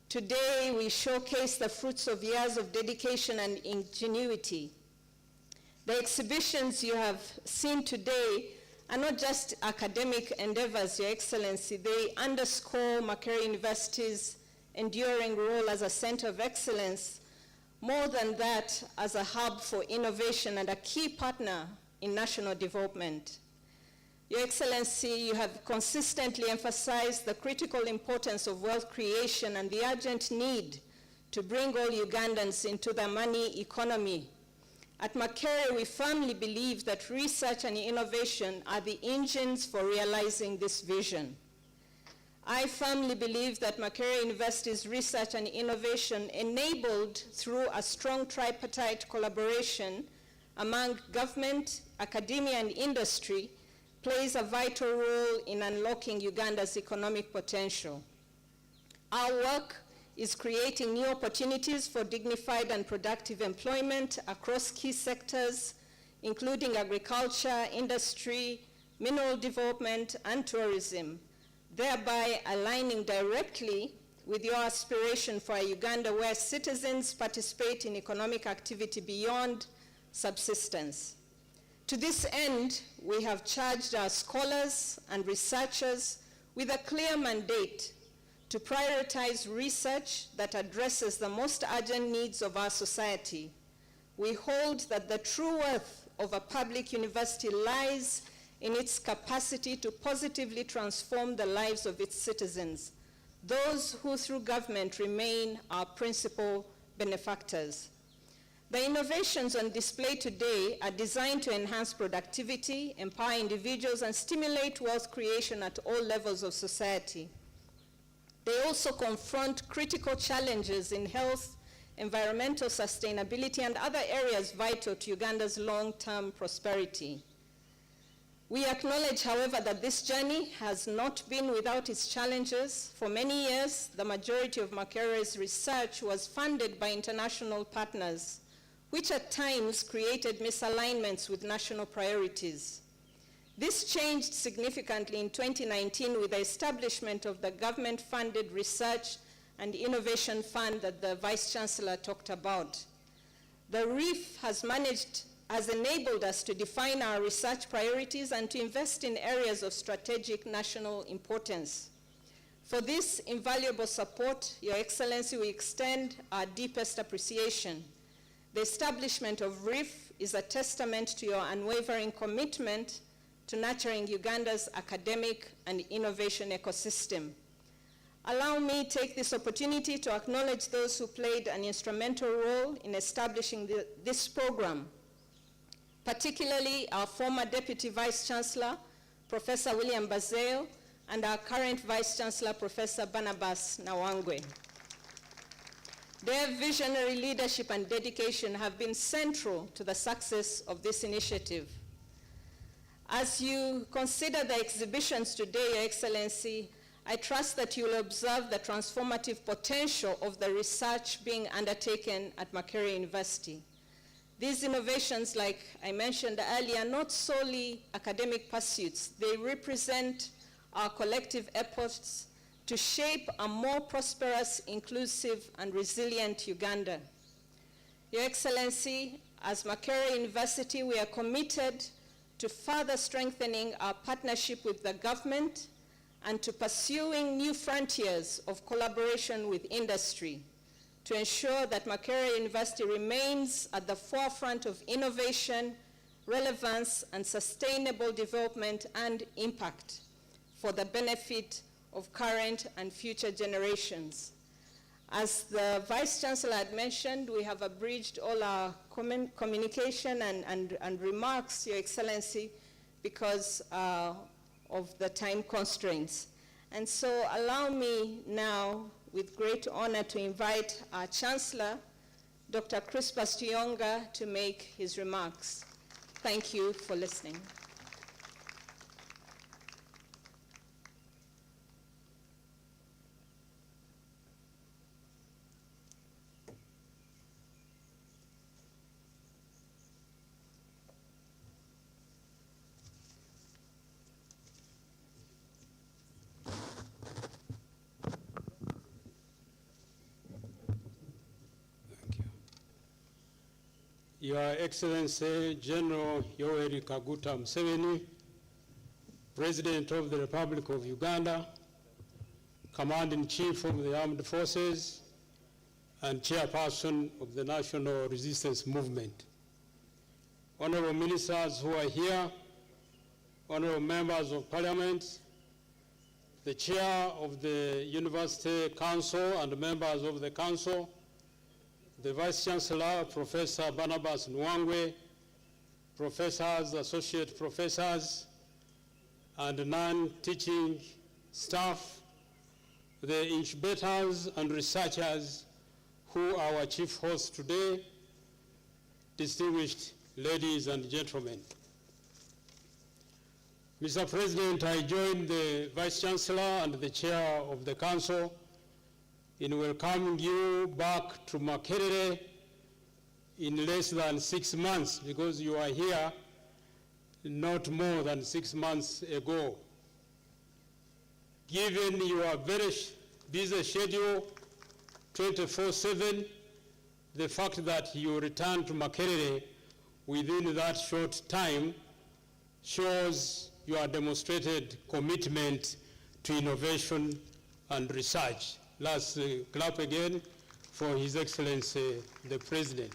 Today, we showcase the fruits of years of dedication and ingenuity. The exhibitions you have seen today are not just academic endeavors, Your Excellency. They underscore Makerere University's enduring role as a center of excellence, more than that, as a hub for innovation and a key partner in national development. Your Excellency, you have consistently emphasized the critical importance of wealth creation and the urgent need to bring all Ugandans into the money economy. At Makerere, we firmly believe that research and innovation are the engines for realizing this vision. I firmly believe that Makerere University's research and innovation, enabled through a strong tripartite collaboration among government, academia, and industry, plays a vital role in unlocking Uganda's economic potential. Our work is creating new opportunities for dignified and productive employment across key sectors, including agriculture, industry, mineral development, and tourism, thereby aligning directly with your aspiration for a Uganda where citizens participate in economic activity beyond subsistence. To this end, we have charged our scholars and researchers with a clear mandate to prioritize research that addresses the most urgent needs of our society. We hold that the true worth of a public university lies in its capacity to positively transform the lives of its citizens, those who through government remain our principal benefactors. The innovations on display today are designed to enhance productivity, empower individuals, and stimulate wealth creation at all levels of society. They also confront critical challenges in health, environmental sustainability, and other areas vital to Uganda's long-term prosperity. We acknowledge, however, that this journey has not been without its challenges. For many years, the majority of Makerere's research was funded by international partners, which at times created misalignments with national priorities. This changed significantly in 2019 with the establishment of the government-funded Research and Innovation Fund that the Vice Chancellor talked about. The REEF has enabled us to define our research priorities and to invest in areas of strategic national importance. For this invaluable support, Your Excellency, we extend our deepest appreciation. The establishment of REEF is a testament to your unwavering commitment to nurturing Uganda's academic and innovation ecosystem. Allow me to take this opportunity to acknowledge those who played an instrumental role in establishing this program, particularly our former Deputy Vice Chancellor, Professor William Bazeo, and our current Vice Chancellor, Professor Barnabas Nawangwe. Their visionary leadership and dedication have been central to the success of this initiative. As you consider the exhibitions today, Your Excellency, I trust that you will observe the transformative potential of the research being undertaken at Makerere University. These innovations, like I mentioned earlier, are not solely academic pursuits. They represent our collective efforts to shape a more prosperous, inclusive, and resilient Uganda. Your Excellency, as Makerere University, we are committed to further strengthening our partnership with the government and to pursuing new frontiers of collaboration with industry to ensure that Makerere University remains at the forefront of innovation, relevance, and sustainable development and impact for the benefit of current and future generations. As the Vice Chancellor had mentioned, we have abridged all our communication and remarks, Your Excellency, because of the time constraints. And so allow me now, with great honor, to invite our Chancellor, Dr. Crispus Tuyonga, to make his remarks. Thank you for listening. Your Excellency General Yoweri Kaguta Museveni, President of the Republic of Uganda, Commander-in-Chief of the Armed Forces, and Chairperson of the National Resistance Movement. Honorable Ministers who are here, Honorable Members of Parliament, the Chair of the University Council and members of the Council, the Vice Chancellor, Professor Barnabas Nwangwe, professors, associate professors, and non-teaching staff, the incubators and researchers who are our chief hosts today, distinguished ladies and gentlemen. Mr. President, I join the Vice Chancellor and the Chair of the Council in welcoming you back to Makerere in less than 6 months, because you are here not more than 6 months ago. Given your very busy schedule, 24/7, the fact that you returned to Makerere within that short time shows your demonstrated commitment to innovation and research. Let's clap again for His Excellency, the President.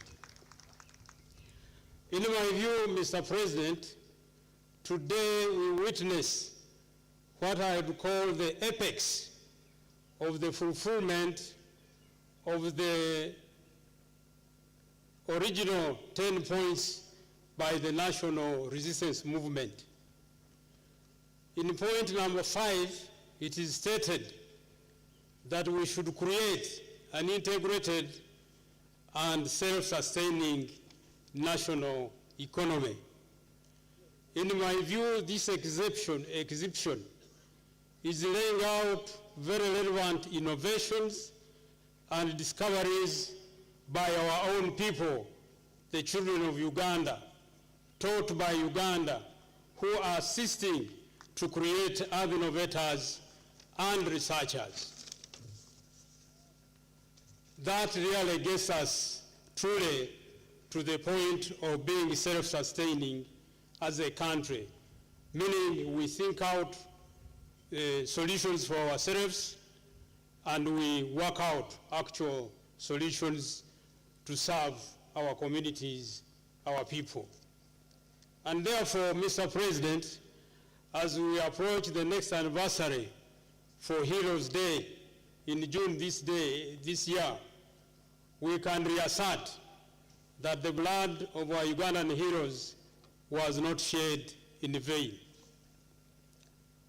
In my view, Mr. President, today we witness what I would call the apex of the fulfillment of the original 10 points by the National Resistance Movement. In point number 5, it is stated that we should create an integrated and self-sustaining national economy. In my view, this exhibition is laying out very relevant innovations and discoveries by our own people, the children of Uganda, taught by Uganda, who are assisting to create other innovators and researchers. That really gets us truly to the point of being self-sustaining as a country, meaning we think out solutions for ourselves and we work out actual solutions to serve our communities, our people. And therefore, Mr. President, as we approach the next anniversary for Heroes Day, in June this year, we can reassert that the blood of our Ugandan heroes was not shed in vain.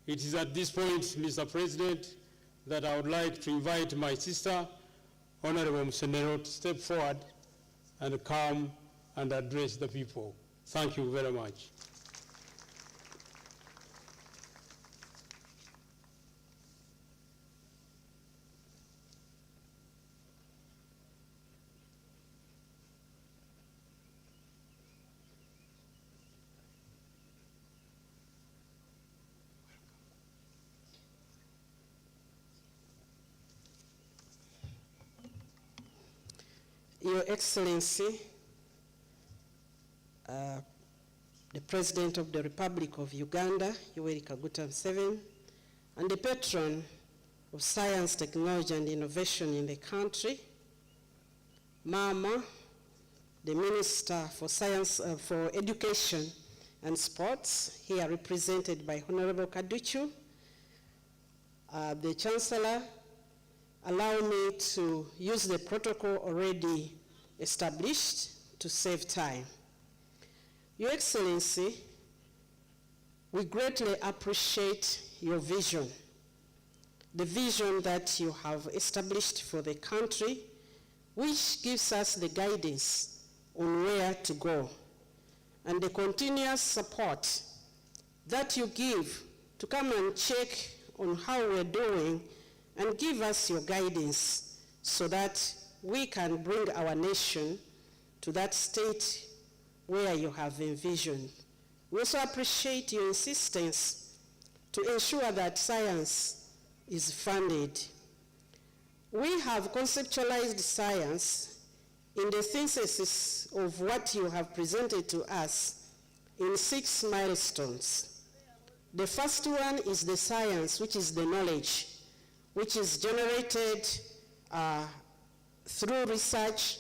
It is at this point, Mr. President, that I would like to invite my sister, Honorable Makerere, to step forward and come and address the people. Thank you very much. Your Excellency, the President of the Republic of Uganda, Yoweri Kaguta Museveni, and the patron of science, technology, and innovation in the country, Mama, the Minister for Science, for Education and Sports, here represented by Honorable Kaduchu, the Chancellor. Allow me to use the protocol already established to save time. Your Excellency, we greatly appreciate your vision, the vision that you have established for the country, which gives us the guidance on where to go, and the continuous support that you give to come and check on how we're doing and give us your guidance so that we can bring our nation to that state where you have envisioned. We also appreciate your insistence to ensure that science is funded. We have conceptualized science in the synthesis of what you have presented to us in 6 milestones. The first one is the science, which is the knowledge, which is generated through research,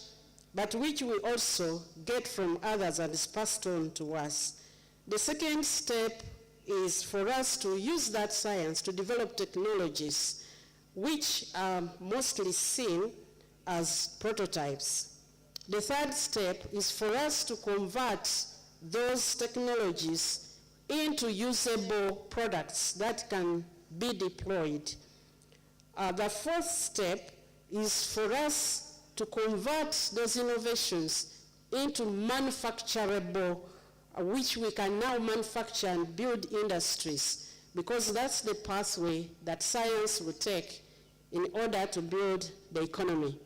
but which we also get from others and is passed on to us. The second step is for us to use that science to develop technologies which are mostly seen as prototypes. The third step is for us to convert those technologies into usable products that can be deployed. The fourth step is for us to convert those innovations into manufacturable, which we can now manufacture and build industries, because that's the pathway that science will take in order to build the economy.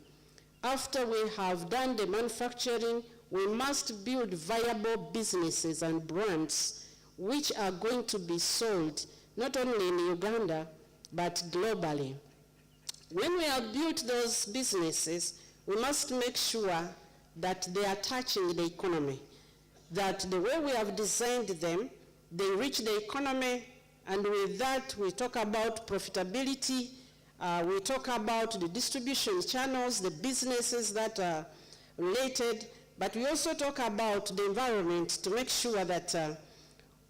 After we have done the manufacturing, we must build viable businesses and brands which are going to be sold not only in Uganda, but globally. When we have built those businesses, we must make sure that they are touching the economy, that the way we have designed them, they reach the economy, and with that we talk about profitability, we talk about the distribution channels, the businesses that are related, but we also talk about the environment to make sure that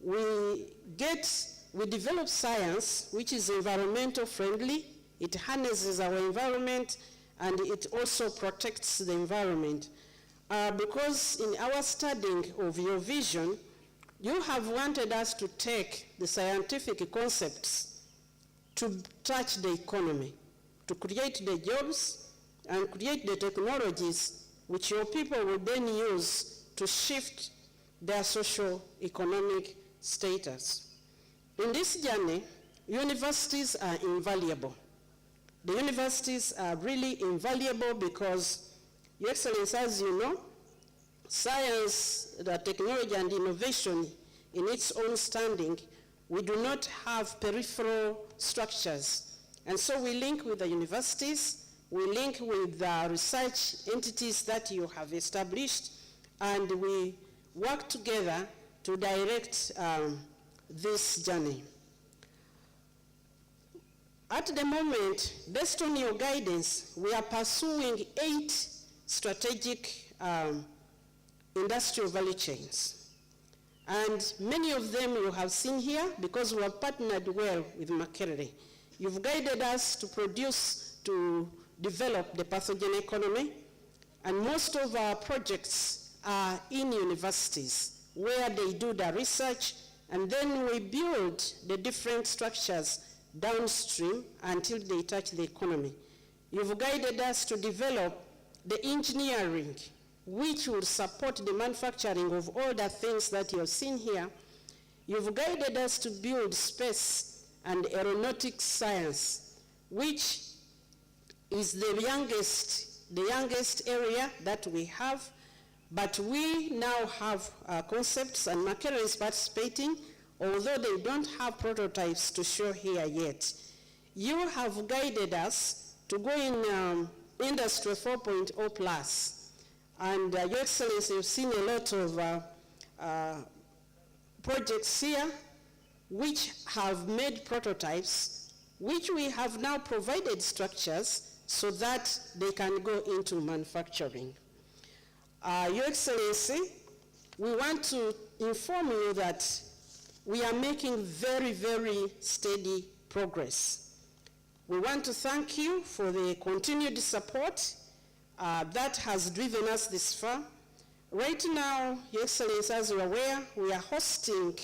we develop science which is environmental friendly, it harnesses our environment, and it also protects the environment. Because in our studying of your vision, you have wanted us to take the scientific concepts to touch the economy, to create the jobs and create the technologies which your people will then use to shift their socio-economic status. In this journey, universities are invaluable. The universities are really invaluable because, Your Excellency, as you know, science, the technology and innovation in its own standing, we do not have peripheral structures. And so we link with the universities, we link with the research entities that you have established, and we work together to direct this journey. At the moment, based on your guidance, we are pursuing 8 strategic industrial value chains. And many of them you have seen here because we have partnered well with Makerere. You've guided us to produce to develop the pathogen economy, and most of our projects are in universities where they do the research, and then we build the different structures downstream until they touch the economy. You've guided us to develop the engineering, which will support the manufacturing of all the things that you've seen here. You've guided us to build space and aeronautics science, which is the youngest area that we have, but we now have concepts, and Makerere is participating, although they don't have prototypes to show here yet. You have guided us to go in Industry 4.0 plus, and Your Excellency, you've seen a lot of projects here which have made prototypes, which we have now provided structures so that they can go into manufacturing. Your Excellency, we want to inform you that we are making very, very steady progress. We want to thank you for the continued support that has driven us this far. Right now, Your Excellency, as you're aware, we are hosting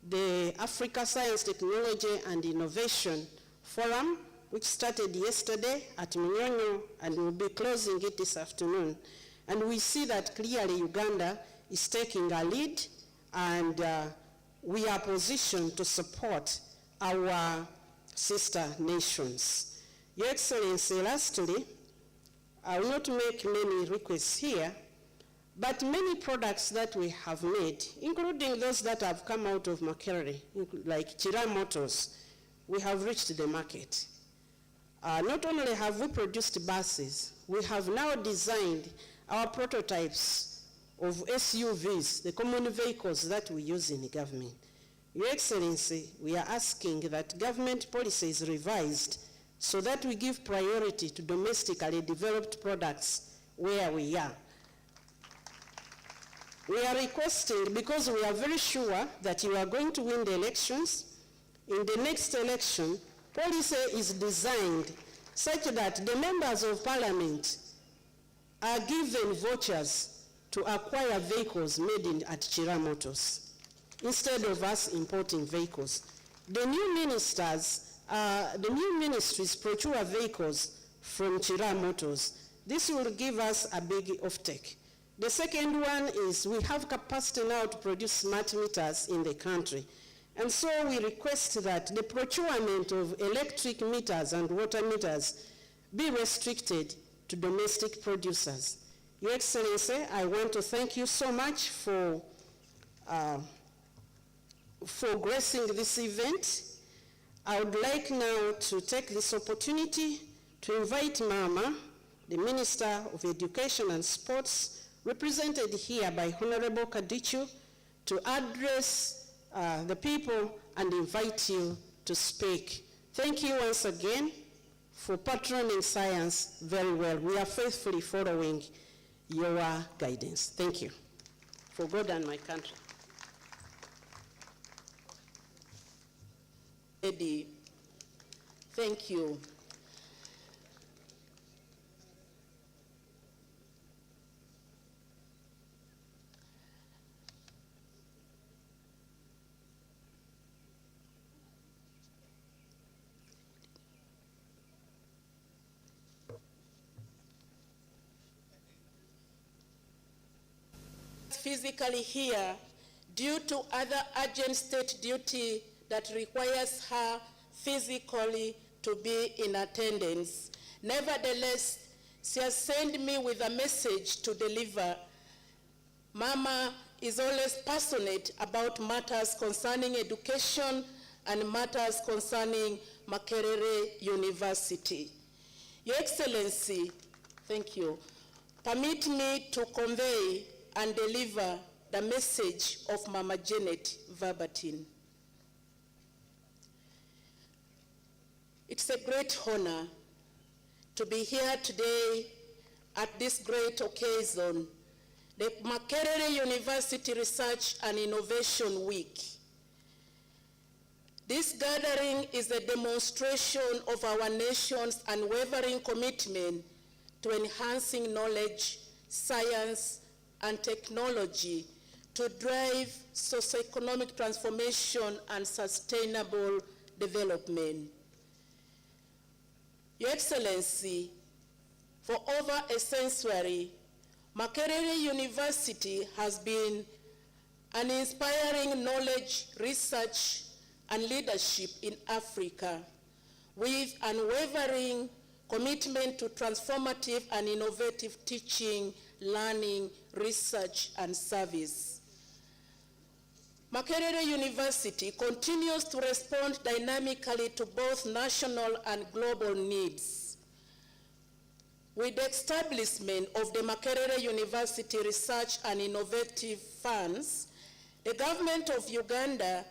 the Africa Science, Technology and Innovation Forum, which started yesterday at Minyonyo, and we'll be closing it this afternoon. And we see that clearly Uganda is taking a lead, and we are positioned to support our sister nations. Your Excellency, lastly, I will not make many requests here, but many products that we have made, including those that have come out of Makerere, like Chira Motors, we have reached the market. Not only have we produced buses, we have now designed our prototypes of SUVs, the common vehicles that we use in the government. Your Excellency, we are asking that government policy is revised so that we give priority to domestically developed products where we are. We are requesting, because we are very sure that you are going to win the elections, in the next election, policy is designed such that the members of parliament are given vouchers to acquire vehicles made at Chira Motors, instead of us importing vehicles. The new ministries procure vehicles from Chira Motors. This will give us a big offtake. The second one is we have capacity now to produce smart meters in the country. And so we request that the procurement of electric meters and water meters be restricted to domestic producers. Your Excellency, I want to thank you so much for gracing this event. I would like now to take this opportunity to invite Mama, the Minister of Education and Sports, represented here by Honorable Kadichu, to address the people and invite you to speak. Thank you once again for patroning science very well. We are faithfully following your guidance. Thank you. For God and my country. Eddie, thank you. Physically here due to other urgent state duty that requires her physically to be in attendance. Nevertheless, she has sent me with a message to deliver. Mama is always passionate about matters concerning education and matters concerning Makerere University. Your Excellency, thank you. Permit me to convey and deliver the message of Mama Janet verbatim. It's a great honor to be here today at this great occasion, the Makerere University Research and Innovation Week. This gathering is a demonstration of our nation's unwavering commitment to enhancing knowledge, science, and technology to drive socioeconomic transformation and sustainable development. Your Excellency, for over a century, Makerere University has been an inspiring knowledge, research, and leadership in Africa, with unwavering commitment to transformative and innovative teaching, learning, research, and service. Makerere University continues to respond dynamically to both national and global needs. With the establishment of the Makerere University Research and Innovative Funds, the government of Uganda,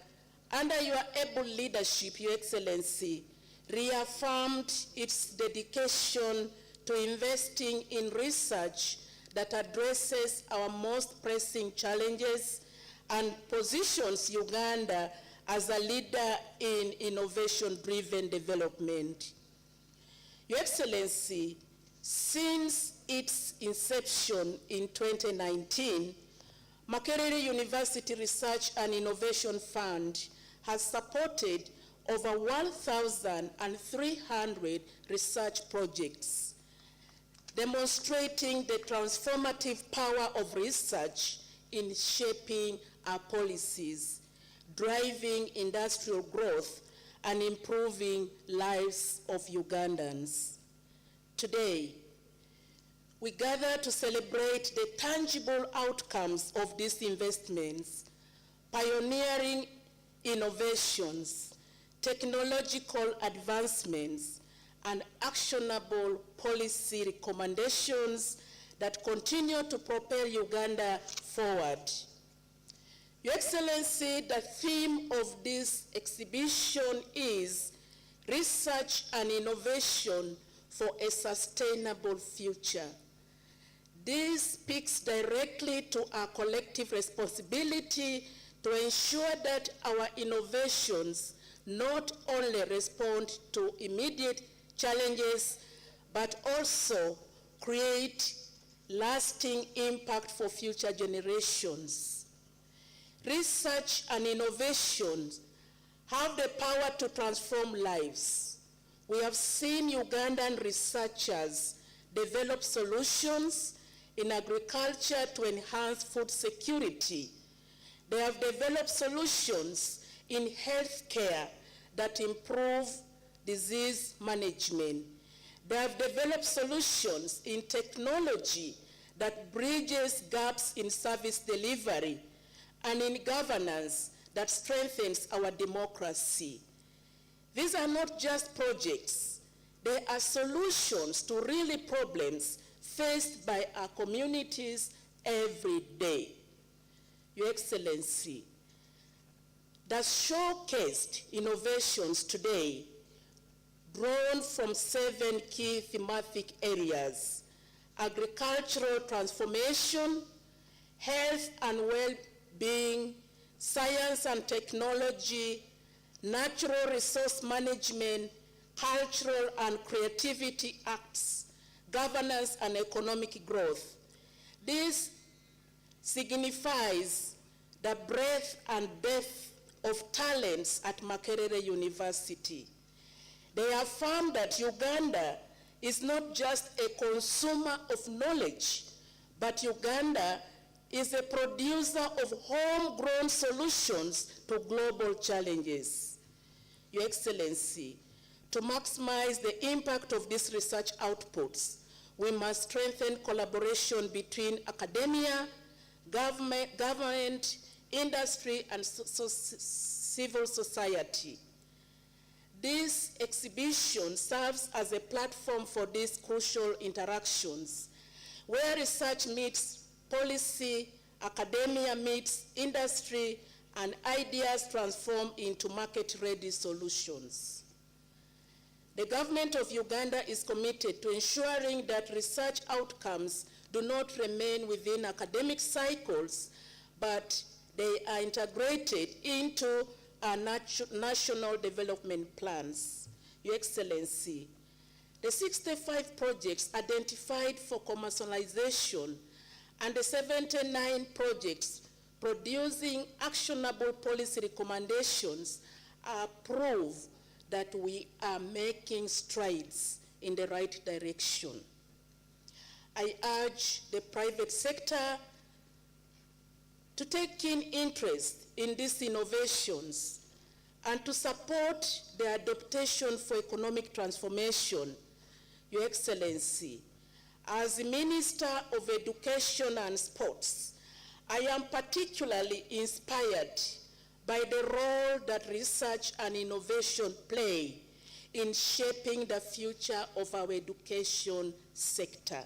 under your able leadership, Your Excellency, reaffirmed its dedication to investing in research that addresses our most pressing challenges and positions Uganda as a leader in innovation-driven development. Your Excellency, since its inception in 2019, Makerere University Research and Innovation Fund has supported over 1,300 research projects, demonstrating the transformative power of research in shaping our policies, driving industrial growth, and improving lives of Ugandans. Today, we gather to celebrate the tangible outcomes of these investments, pioneering innovations, technological advancements, and actionable policy recommendations that continue to propel Uganda forward. Your Excellency, the theme of this exhibition is Research and Innovation for a Sustainable Future. This speaks directly to our collective responsibility to ensure that our innovations not only respond to immediate challenges, but also create lasting impact for future generations. Research and innovation have the power to transform lives. We have seen Ugandan researchers develop solutions in agriculture to enhance food security. They have developed solutions in healthcare that improve disease management. They have developed solutions in technology that bridges gaps in service delivery and in governance that strengthens our democracy. These are not just projects. They are solutions to real problems faced by our communities every day. Your Excellency, the showcased innovations today drawn from 7 key thematic areas: agricultural transformation, health and well-being, science and technology, natural resource management, cultural and creativity arts, governance and economic growth. This signifies the breadth and depth of talents at Makerere University. They affirm that Uganda is not just a consumer of knowledge, but Uganda is a producer of homegrown solutions to global challenges. Your Excellency, to maximize the impact of these research outputs, we must strengthen collaboration between academia, government, industry, and civil society. This exhibition serves as a platform for these crucial interactions, where research meets policy, academia meets industry, and ideas transform into market-ready solutions. The government of Uganda is committed to ensuring that research outcomes do not remain within academic cycles, but they are integrated into our national development plans. Your Excellency, the 65 projects identified for commercialization and the 79 projects producing actionable policy recommendations are proof that we are making strides in the right direction. I urge the private sector to take keen interest in these innovations and to support their adaptation for economic transformation. Your Excellency, as the Minister of Education and Sports, I am particularly inspired by the role that research and innovation play in shaping the future of our education sector.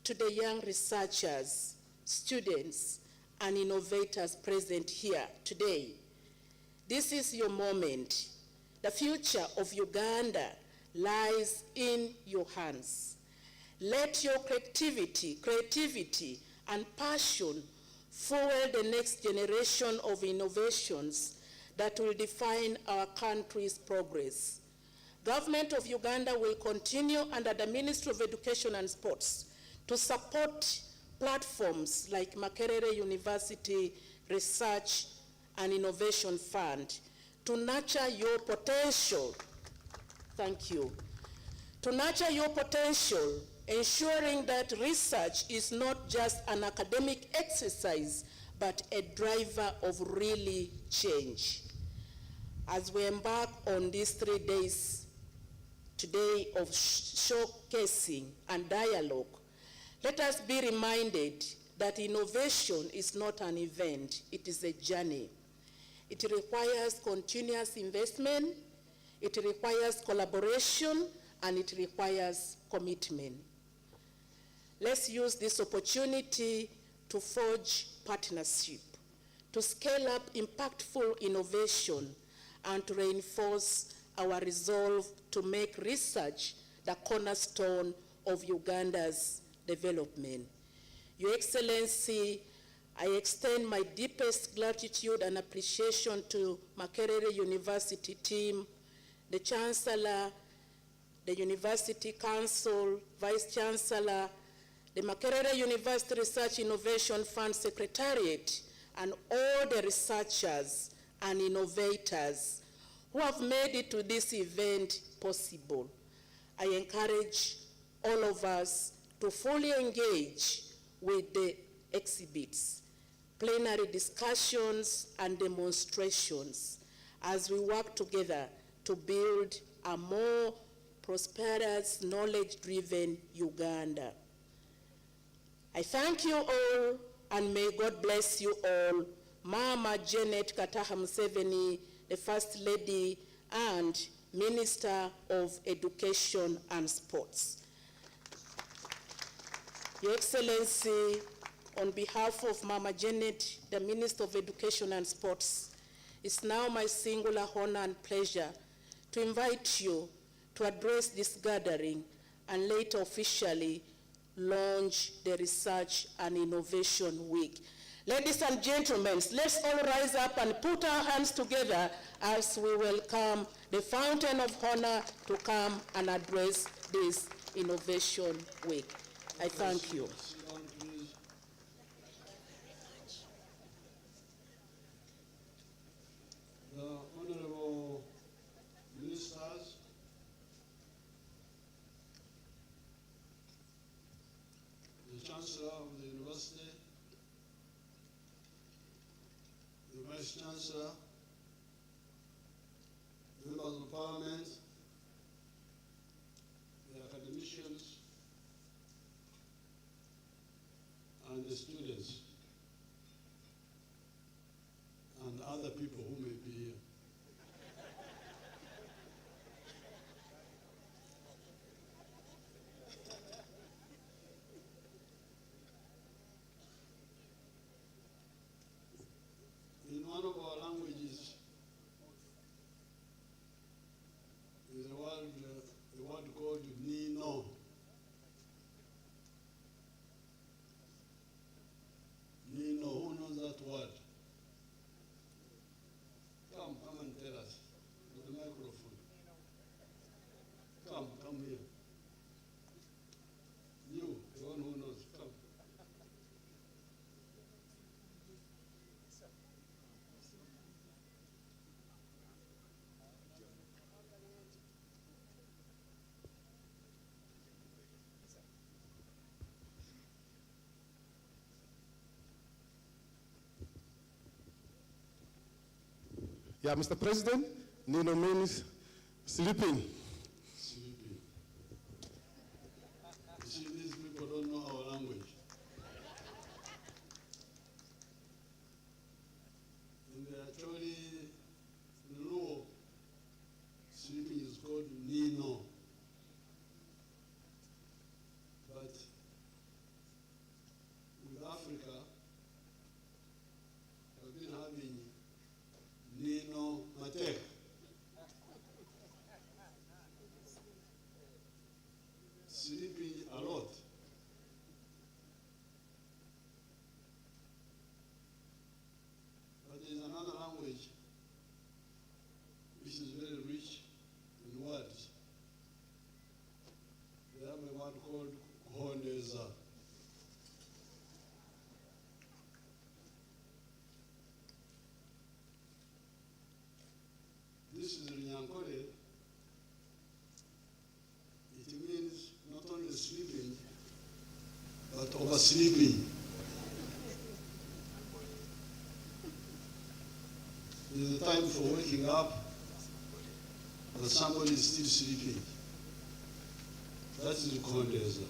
To the young researchers, students, and innovators present here today, this is your moment. The future of Uganda lies in your hands. Let your creativity, and passion fuel the next generation of innovations that will define our country's progress. Government of Uganda will continue under the Ministry of Education and Sports to support platforms like Makerere University Research and Innovation Fund to nurture your potential. Thank you. To nurture your potential, ensuring that research is not just an academic exercise, but a driver of really change. As we embark on these 3 days today of showcasing and dialogue, let us be reminded that innovation is not an event, it is a journey. It requires continuous investment, it requires collaboration, and it requires commitment. Let's use this opportunity to forge partnership, to scale up impactful innovation, and to reinforce our resolve to make research the cornerstone of Uganda's development. Your Excellency, I extend my deepest gratitude and appreciation to Makerere University team, the Chancellor, the University Council, Vice Chancellor, the Makerere University Research Innovation Fund Secretariat, and all the researchers and innovators who have made it to this event possible. I encourage all of us to fully engage with the exhibits, plenary discussions, and demonstrations as we work together to build a more prosperous, knowledge-driven Uganda. I thank you all, and may God bless you all. Mama Janet Kataha Museveni, the First Lady and Minister of Education and Sports. Your Excellency, on behalf of Mama Janet, the Minister of Education and Sports, it's now my singular honor and pleasure to invite you to address this gathering and later officially launch the Research and Innovation Week. Ladies and gentlemen, let's all rise up and put our hands together as we welcome the Fountain of Honor to come and address this Innovation Week. I thank you. The Honorable Ministers, the Chancellor of the University, the Vice Chancellor, members of Parliament, the academicians, and the students, and other people who may be here. In one of our languages, is a word called Nino. Yeah, Mr. President, Nino means sleeping. Sleeping. You see, these people don't know our language. And they actually, in Luo, sleeping is called Nino. But with Africa, we've been having Nino Matek. Sleeping a lot. But there is another language which is very rich in words. They have a word called Honeza. This is Nyankore. It means not only sleeping, but oversleeping. There's a time for waking up, but somebody is still sleeping. That is Kondeza.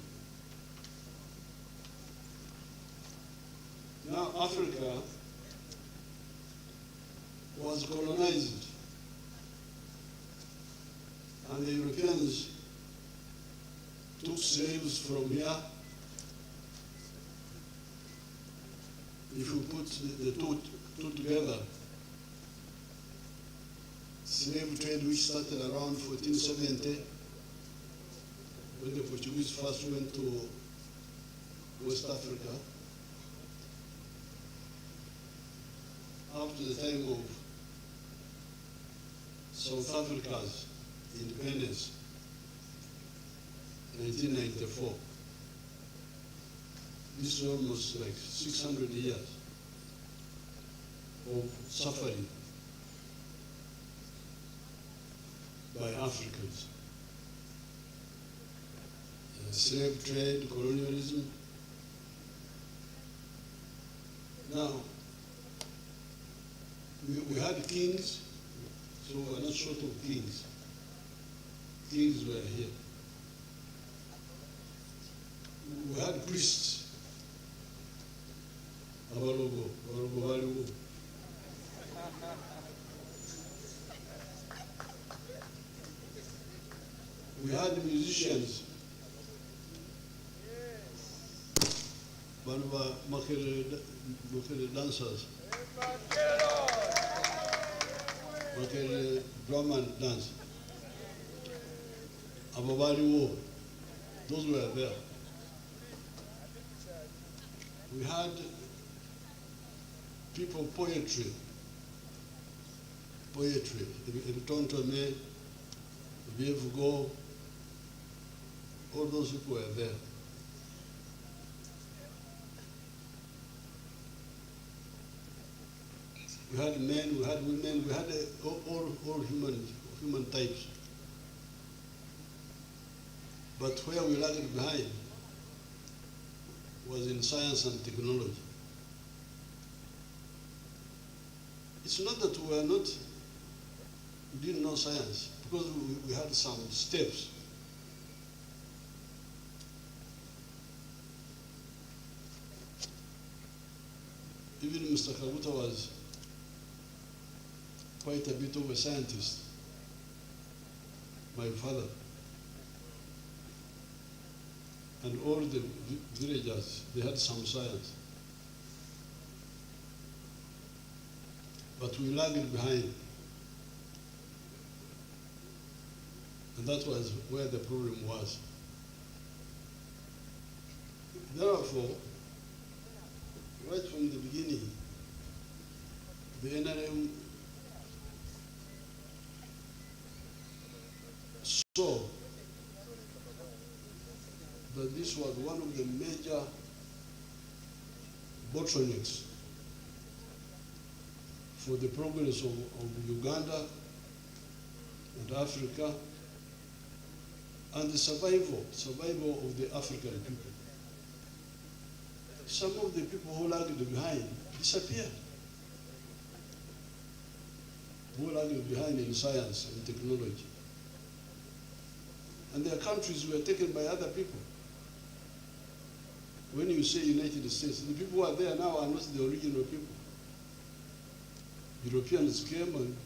Now Africa was colonized, and the Europeans took slaves from here. If you put the two together, slave trade which started around 1470, when the Portuguese first went to West Africa, up to the time of South Africa's independence, 1994. This is almost like 600 years of suffering by Africans. Slave trade, colonialism. Now, we had kings, so we're not short of kings. Kings were here. We had priests. Abalogo, Baliwo. We had musicians. Banaba Makerere dancers. Makerere drum and dance. Ababaliwo. Those were there. We had people poetry. Ebitontome, Bievugo, all those people were there. We had men, we had women, we had all human types. But where we lagged behind was in science and technology. It's not that we didn't know science, because we had some steps. Even Mr. Kaguta was quite a bit of a scientist, my father. And all the villagers, they had some science. But we lagged behind. And that was where the problem was. Therefore, right from the beginning, the NRM saw that this was one of the major bottlenecks for the progress of Uganda and Africa, and the survival of the African people. Some of the people who lagged behind disappeared. who lagged behind in science and technology. And their countries were taken by other people. When you say United States, the people who are there now are not the original people. Europeans came and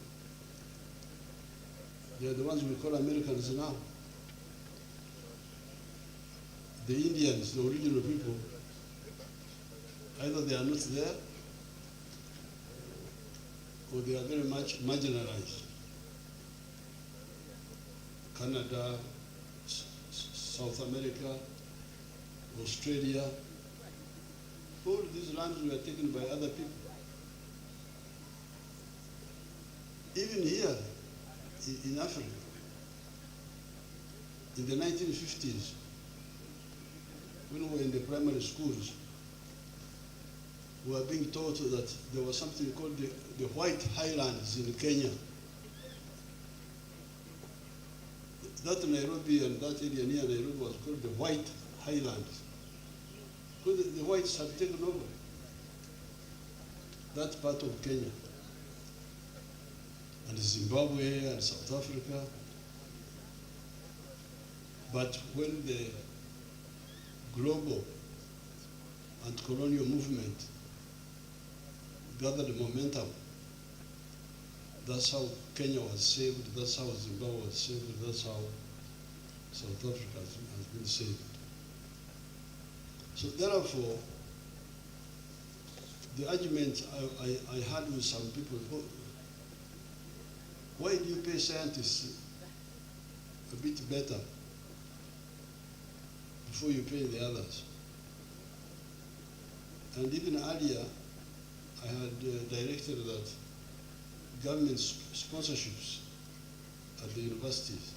they are the ones we call Americans now. The Indians, the original people, either they are not there or they are very much marginalized. Canada, South America, Australia, all these lands were taken by other people. Even here in Africa, in the 1950s, when we were in the primary schools, we were being taught that there was something called the White Highlands in Kenya. That Nairobi and that area near Nairobi was called the White Highlands. Because the whites had taken over that part of Kenya. And Zimbabwe and South Africa. But when the global and colonial movement gathered momentum, that's how Kenya was saved, that's how Zimbabwe was saved, that's how South Africa has been saved. So therefore, the argument I had with some people, why do you pay scientists a bit better before you pay the others? And even earlier, I had directed that government sponsorships at the universities,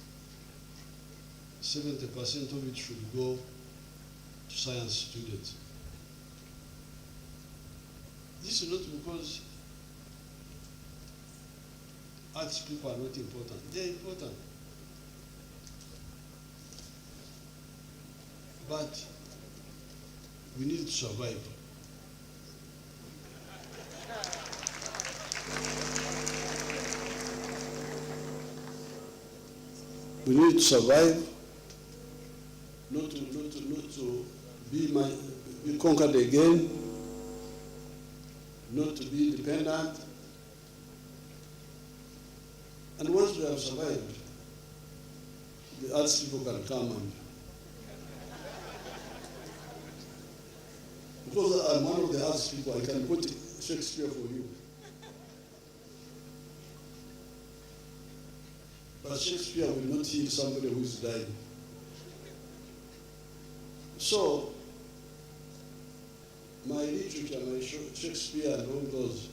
70% of it should go to science students. This is not because arts people are not important. They're important. But we need to survive. We need to survive, not to be conquered again, not to be dependent. And once we have survived, the arts people can come and because I'm one of the arts people, I can quote Shakespeare for you. But Shakespeare will not heal somebody who is dying. So, my literature, my Shakespeare and all those,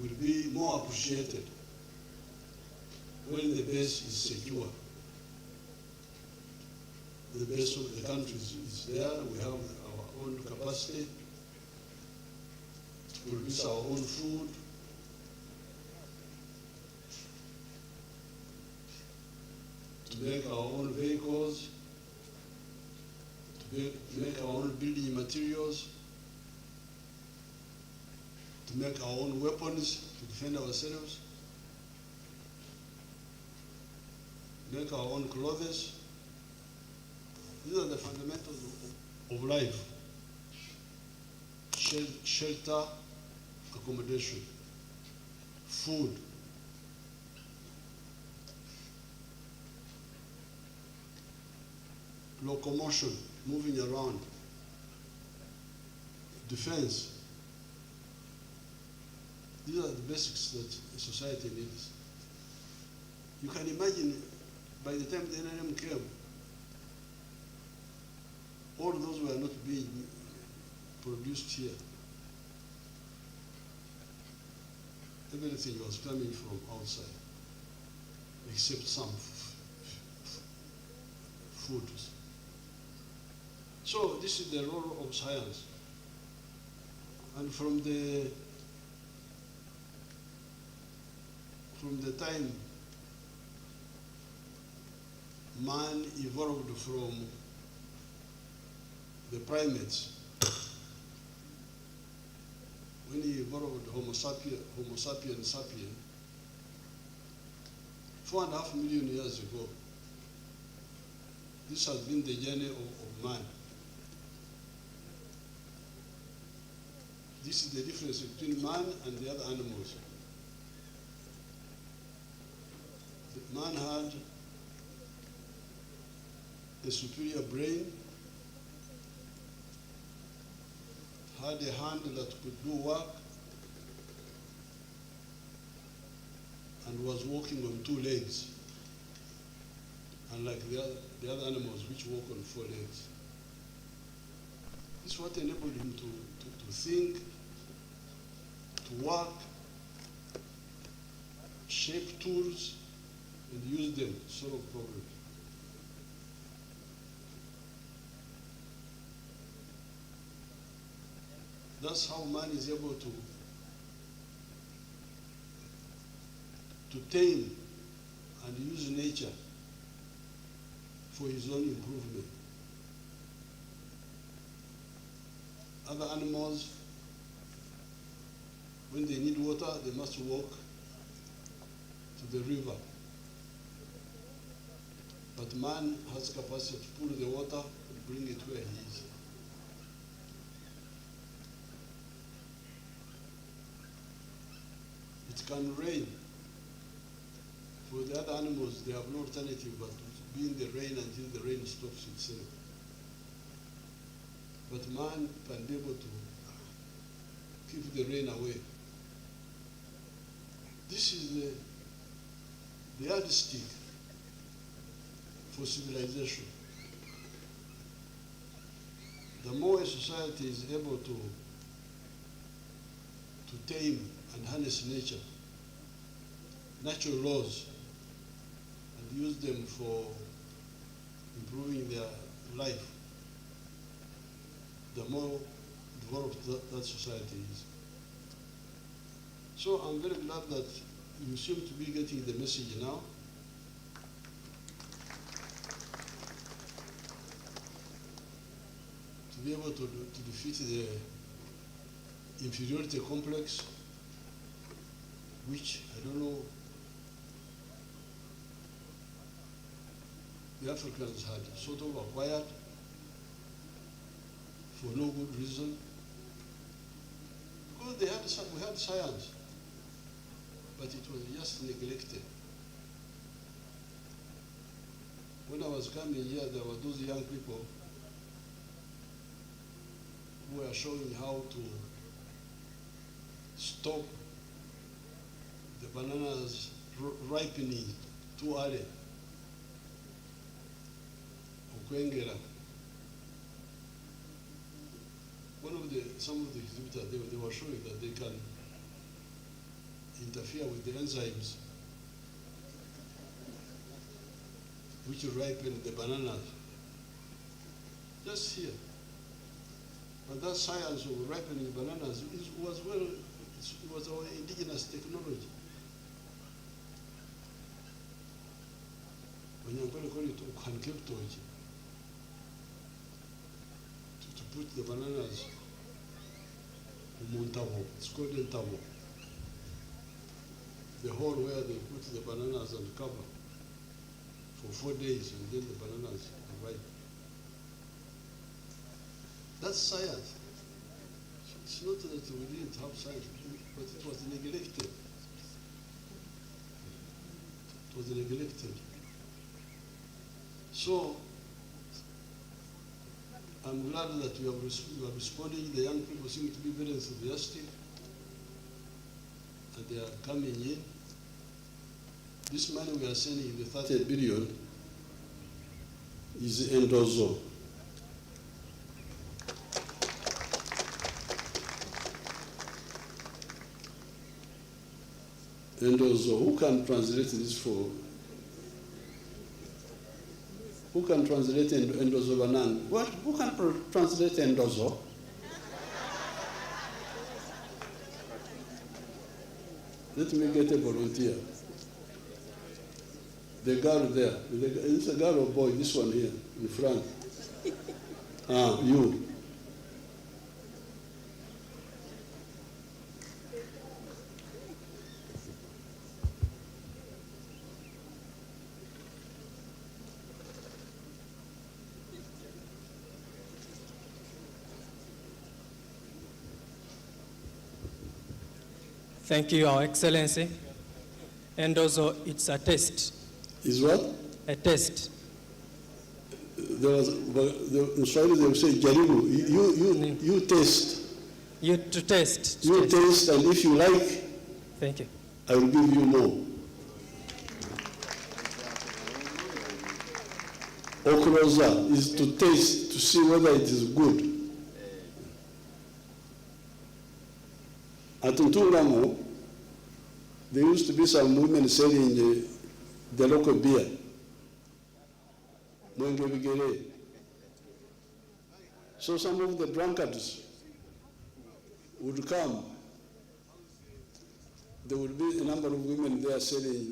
will be more appreciated when the base is secure. The base of the country is there. We have our own capacity to produce our own food. To make our own vehicles, to make our own building materials, to make our own weapons to defend ourselves, make our own clothes. These are the fundamentals of life. Shelter, accommodation, food, locomotion, moving around, defense. These are the basics that a society needs. You can imagine by the time the NRM came, all those were not being produced here. Everything was coming from outside, except some foods. So this is the role of science. And from the time man evolved from the primates. When he borrowed Homo sapiens sapien, 4.5 million years ago, this has been the journey of man. This is the difference between man and the other animals. The man had a superior brain, had a hand that could do work, and was walking on 2 legs, unlike the other animals which walk on 4 legs. This is what enabled him to think, to work, shape tools, and use them to solve problems. That's how man is able to tame and use nature for his own improvement. Other animals, when they need water, they must walk to the river. But man has capacity to pull the water and bring it where he is. It can rain. For the other animals, they have no alternative but to be in the rain until the rain stops itself. But man can be able to keep the rain away. This is the yardstick for civilization. The more a society is able to tame and harness nature, natural laws, and use them for improving their life, the more developed that society is. So I'm very glad that you seem to be getting the message now. To be able to defeat the inferiority complex, which I don't know the Africans had sort of acquired for no good reason. Because we had science, but it was just neglected. When I was coming here, there were those young people who were showing how to stop the bananas ripening too early. Okwengera. Some of the exhibitors, they were showing that they can interfere with the enzymes which ripen the bananas. Just here. But that science of ripening bananas was our indigenous technology. When you're going to call it to put the bananas in Montavo, it's called Entavo. The hole where they put the bananas on the cover for 4 days, and then the bananas are ripe. That's science. It's not that we didn't have science, but it was neglected. It was neglected. So, I'm glad that you are responding. The young people seem to be very enthusiastic, and they are coming in. This money we are sending, the 30 billion, is endozo. Endozo, who can translate this for? Who can translate endozo banang? What? Who can translate endozo? Let me get a volunteer. The girl there, it's a girl or boy, this one here in front. You. Thank you, Your Excellency. And also, it's a test. Is what? A test. There was, in Swahili they would say, jaribu. You taste. You to test. You taste, and if you like, thank you. I will give you more. Okroza is to taste, to see whether it is good. At Ntungamo, there used to be some women selling the local beer. So some of the drunkards would come. There would be a number of women there selling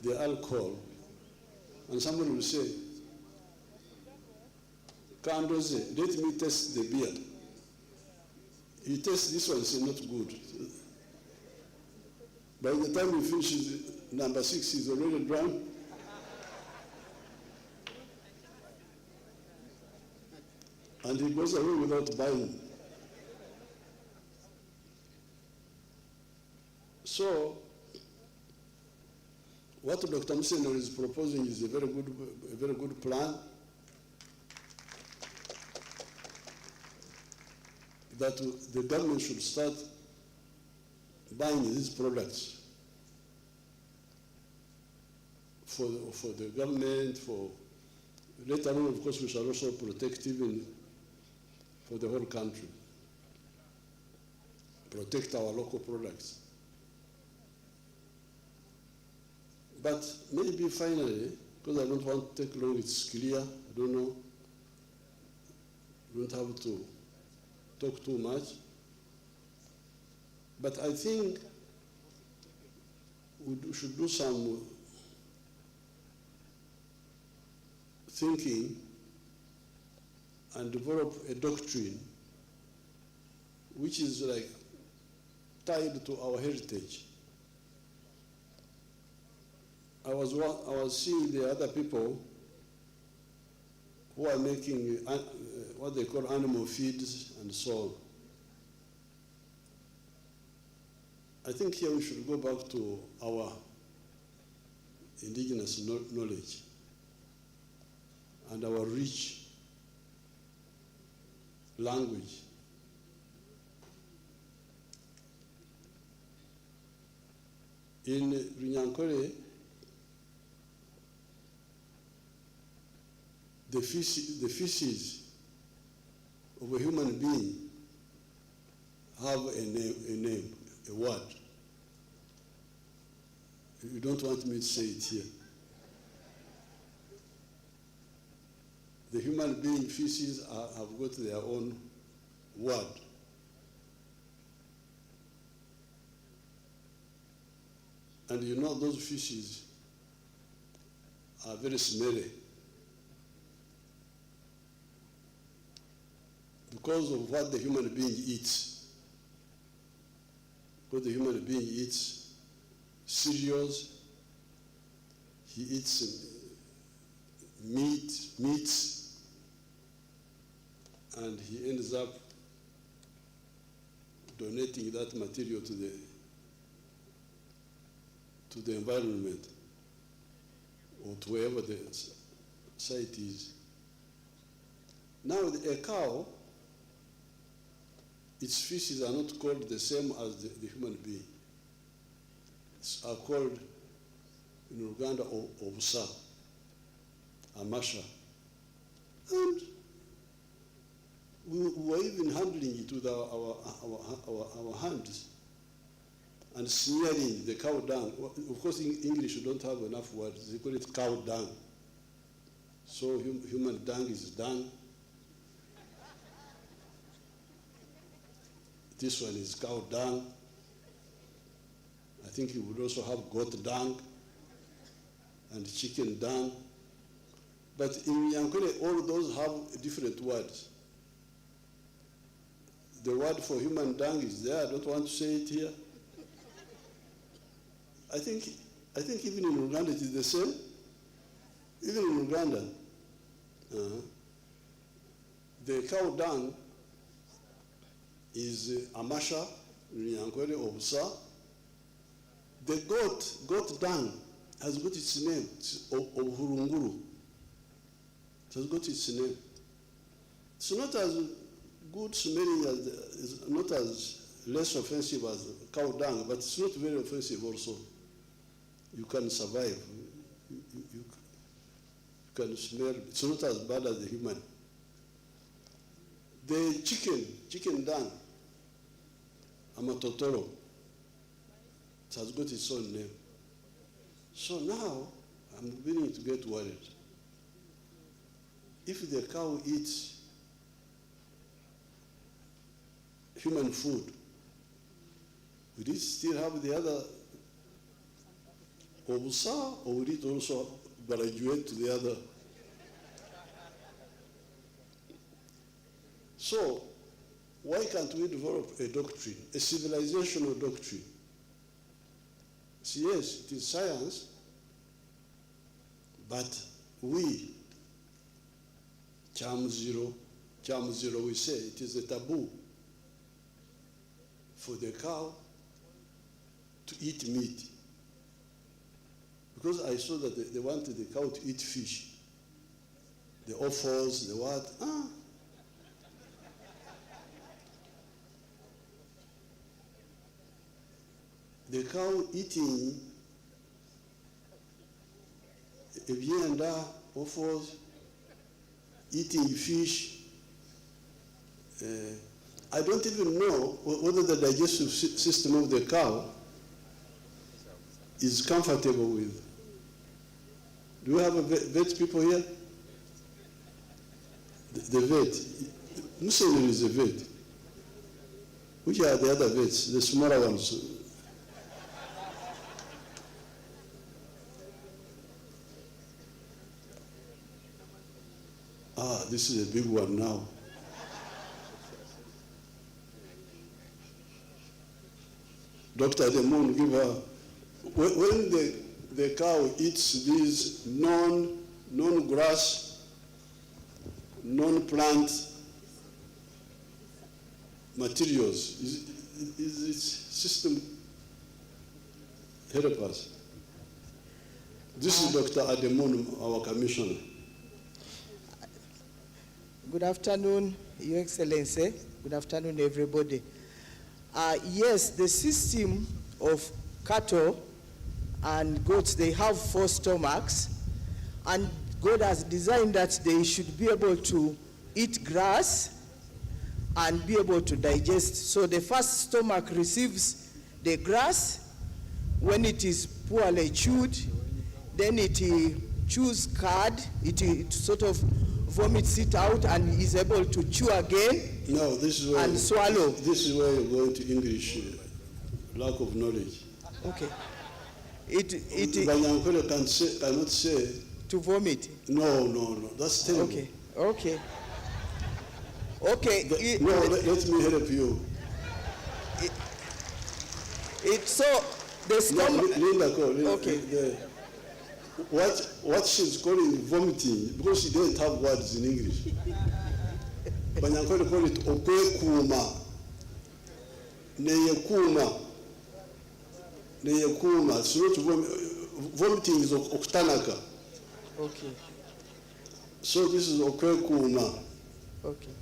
their alcohol. And somebody would say, Kandoze, let me taste the beer. You taste this one, it's not good. By the time he finishes number 6, he's already drunk. And he goes away without buying. So, what Dr. Museno is proposing is a very good plan that the government should start buying these products for the government, for later on, of course, we shall also protect even for the whole country, protect our local products. But maybe finally, because I don't want to take long, it's clear, I don't know, don't have to talk too much. But I think we should do some thinking and develop a doctrine which is like tied to our heritage. I was seeing the other people who are making what they call animal feeds and so on. I think here we should go back to our indigenous knowledge and our rich language. In Runyankore, the feces of a human being have a name, a word. You don't want me to say it here. The human being feces have got their own word. And you know those feces are very smelly. Because of what the human being eats. Because the human being eats cereals, he eats meats, and he ends up donating that material to the environment or to wherever the site is. Now a cow, its feces are not called the same as the human being. Are called in Uganda obusa, amasha. And we were even handling it with our hands and smearing the cow dung. Of course, in English, you don't have enough words. They call it cow dung. So human dung is dung. This one is cow dung. I think you would also have goat dung and chicken dung But in Yankole, all those have different words. The word for human dung is there. I don't want to say it here. I think even in Uganda it is the same. Even in Uganda, the cow dung is amasha, Nyankwele obusa. The goat dung has got its name, Obuhurunguru. It has got its name. It's not as good smelling as, it's not as less offensive as cow dung, but it's not very offensive also. You can survive. You can smell. It's not as bad as the human. The chicken dung, amatotoro, it has got its own name. So now, I'm beginning to get worried. If the cow eats human food, will it still have the other obusa, or will it also graduate to the other? So, why can't we develop a doctrine, a civilizational doctrine? So yes, it is science, but we, Charm Zero, we say it is a taboo for the cow to eat meat. Because I saw that they wanted the cow to eat fish. The offals, the what? The cow eating ebyenda, offals, eating fish. I don't even know whether the digestive system of the cow is comfortable with. Do we have a vet people here? The vet. Mussolini is a vet. Which are the other vets, the smaller ones? This is a big one now. Dr. Demon, give her, when the cow eats these non-grass, non-plant materials, is its system help us? This is Dr. Ademon, our commissioner. Good afternoon, Your Excellency. Good afternoon, everybody. Yes, the system of cattle and goats, they have 4 stomachs, and God has designed that they should be able to eat grass and be able to digest. So the first stomach receives the grass. When it is poorly chewed, then it chews cud, it sort of vomits it out and is able to chew again. No, this is where and swallow. This is where you're going to English, lack of knowledge. Okay. Banyankole cannot say to vomit. No, that's terrible. Okay. Let me help you. So the stomach. Linda, okay. What she's calling vomiting, because she didn't have words in English. Banyankole call it okwekuma. Neyekuma. It's not vomiting is oktanaka. Okay. So this is okwekuma. Okay.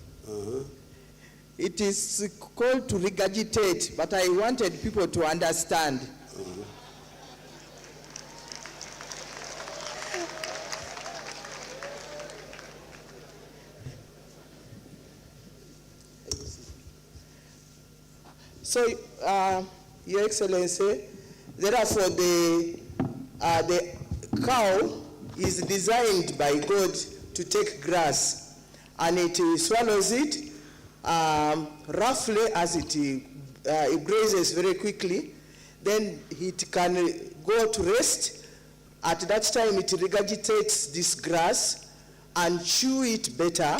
It is called to regurgitate, but I wanted people to understand. So, Your Excellency, therefore the cow is designed by God to take grass, and it swallows it roughly as it grazes very quickly. Then it can go to rest. At that time, it regurgitates this grass and chew it better,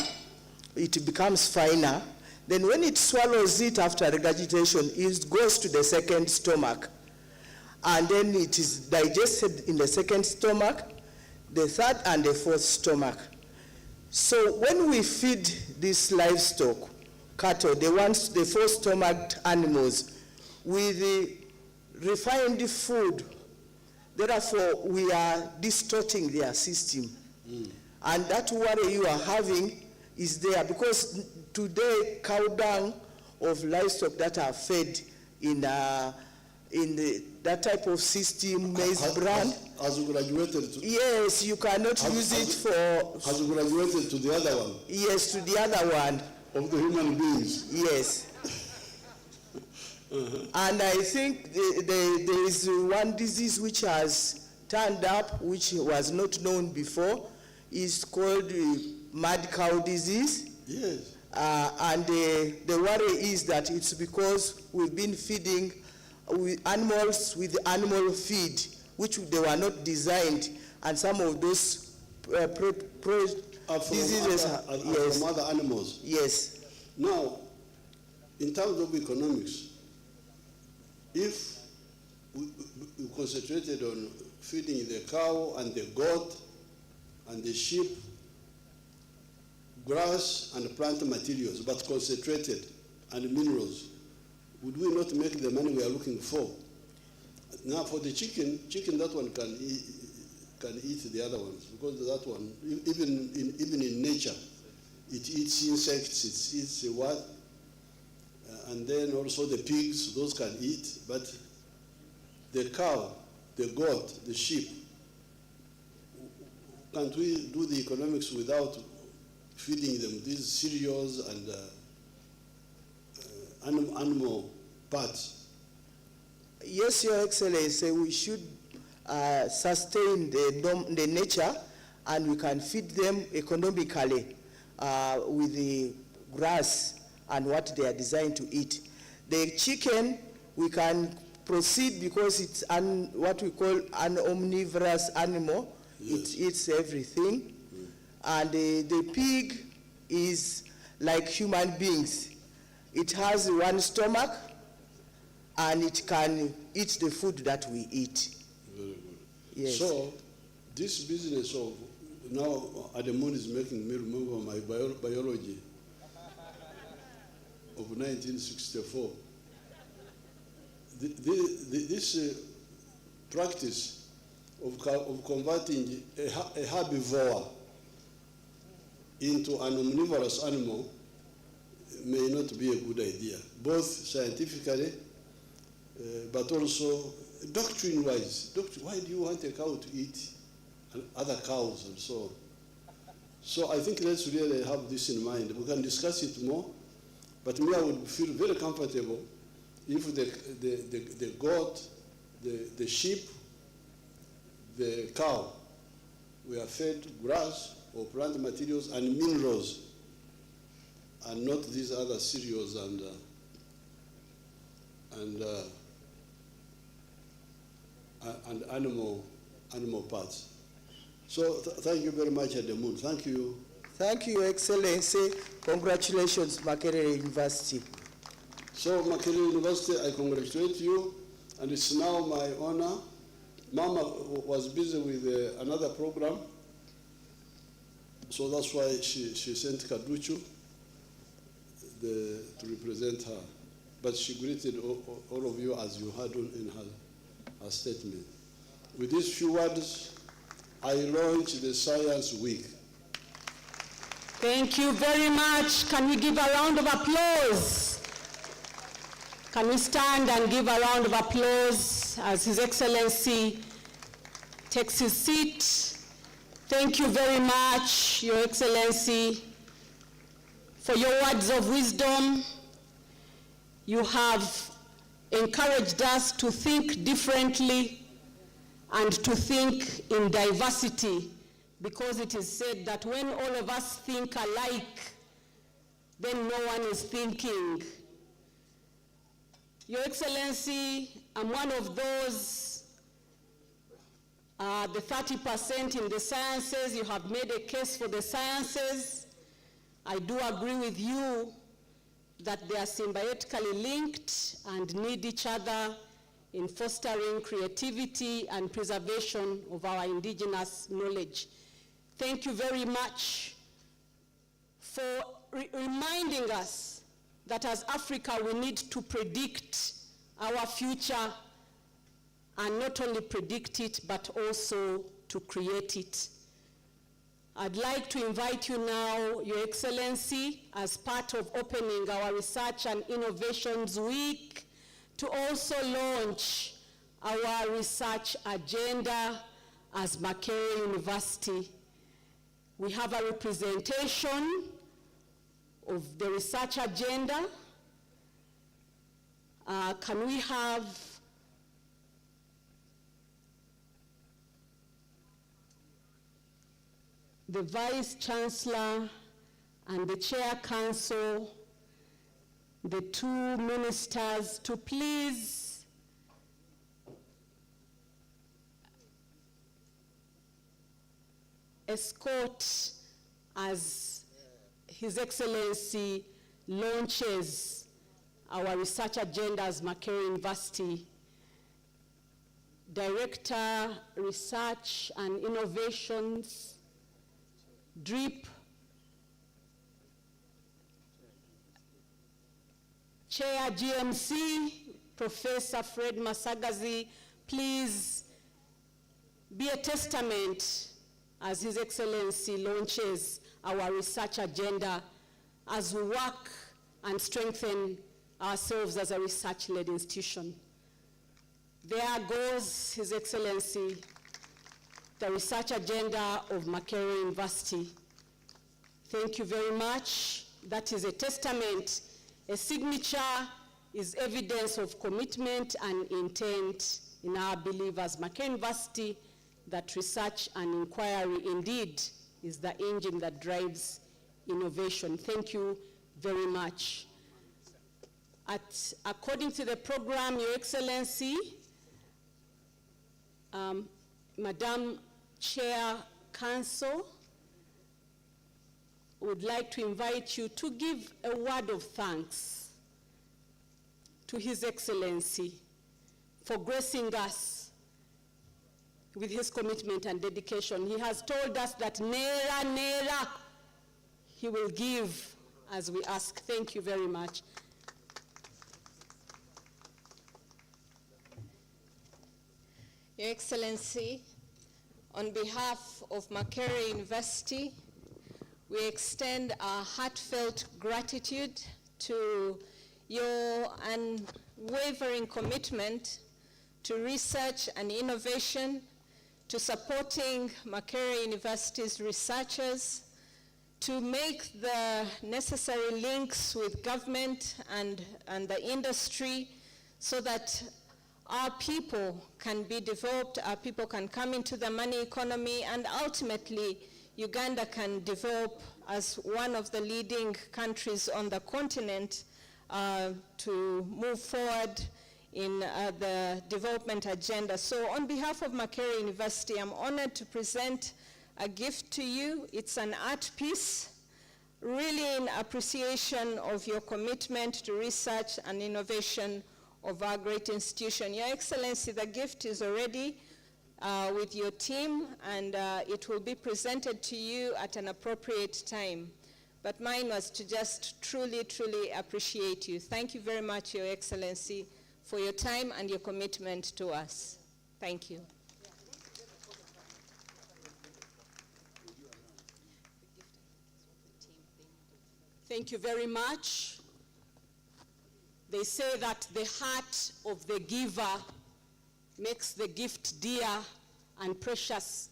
it becomes finer. Then when it swallows it after regurgitation, it goes to the second stomach. And then it is digested in the second stomach, the third and the fourth stomach. So when we feed these livestock, cattle, the four-stomached animals, with the refined food, therefore we are distorting their system. And that worry you are having is there, because today cow dung of livestock that are fed in that type of system, maize bran. Has graduated to? Yes, you cannot use it for. Has graduated to the other one? Yes, to the other one. Of the human beings? Yes. And I think there is one disease which has turned up, which was not known before. It's called mad cow disease. Yes. And the worry is that it's because we've been feeding animals with animal feed, which they were not designed, and some of those diseases from other animals. Yes. Now, in terms of economics, if we concentrated on feeding the cow and the goat and the sheep grass and plant materials, but concentrated and minerals, would we not make the money we are looking for? Now for the chicken, that one can eat the other ones, because that one, even in nature, it eats insects, it eats what? And then also the pigs, those can eat, but the cow, the goat, the sheep, can't we do the economics without feeding them these cereals and animal parts? Yes, Your Excellency, we should sustain the nature, and we can feed them economically with the grass and what they are designed to eat. The chicken, we can proceed because it's what we call an omnivorous animal. Yes. It eats everything. And the pig is like human beings. It has one stomach, and it can eat the food that we eat. Very good. Yes. So, this business of, now Ademon is making me remember my biology of 1964. This practice of converting a herbivore into an omnivorous animal may not be a good idea, both scientifically, but also doctrine-wise. Why do you want a cow to eat other cows and so on? So I think let's really have this in mind. We can discuss it more, but me, I would feel very comfortable if the goat, the sheep, the cow were fed grass or plant materials and minerals, and not these other cereals and animal parts. So thank you very much, Ademun. Thank you. Thank you, Your Excellency. Congratulations, Makerere University. So Makerere University, I congratulate you, and it's now my honor. Mama was busy with another program, so that's why she sent Kaduchu to represent her. But she greeted all of you as you had in her statement. With these few words, I launch the Science Week. Thank you very much. Can we give a round of applause? Can we stand and give a round of applause as His Excellency takes his seat? Thank you very much, Your Excellency, for your words of wisdom. You have encouraged us to think differently and to think in diversity, because it is said that when all of us think alike, then no one is thinking. Your Excellency, I'm one of those The 30% in the sciences, you have made a case for the sciences. I do agree with you that they are symbiotically linked and need each other in fostering creativity and preservation of our indigenous knowledge. Thank you very much for reminding us that as Africa we need to predict our future, and not only predict it, but also to create it. I'd like to invite you now, Your Excellency, as part of opening our Research and Innovations Week, to also launch our research agenda as Makerere University. We have a representation of the research agenda. Can we have the Vice Chancellor and the Chair Council, the two ministers, to please escort as His Excellency launches our research agenda as Makerere University. Director, Research and Innovations, DRIP, Chair GMC, Professor Fred Masagazi, please be a testament as His Excellency launches our research agenda as we work and strengthen ourselves as a research-led institution. There goes His Excellency, the research agenda of Makerere University. Thank you very much. That is a testament. A signature is evidence of commitment and intent in our belief as Makerere University that research and inquiry indeed is the engine that drives innovation. Thank you very much. According to the program, Your Excellency, Madam Chair Council, would like to invite you to give a word of thanks to His Excellency for gracing us with his commitment and dedication. He has told us that nera, he will give as we ask. Thank you very much. Your Excellency, on behalf of Makerere University, we extend our heartfelt gratitude to your unwavering commitment to research and innovation, to supporting Makerere University's researchers, to make the necessary links with government and the industry so that our people can be developed, our people can come into the money economy, and ultimately Uganda can develop as one of the leading countries on the continent to move forward in the development agenda. So on behalf of Makerere University, I'm honored to present a gift to you. It's an art piece, really in appreciation of your commitment to research and innovation of our great institution. Your Excellency, the gift is already with your team, and it will be presented to you at an appropriate time. But mine was to just truly, truly appreciate you. Thank you very much, Your Excellency, for your time and your commitment to us. Thank you. Thank you very much. They say that the heart of the giver makes the gift dear and precious.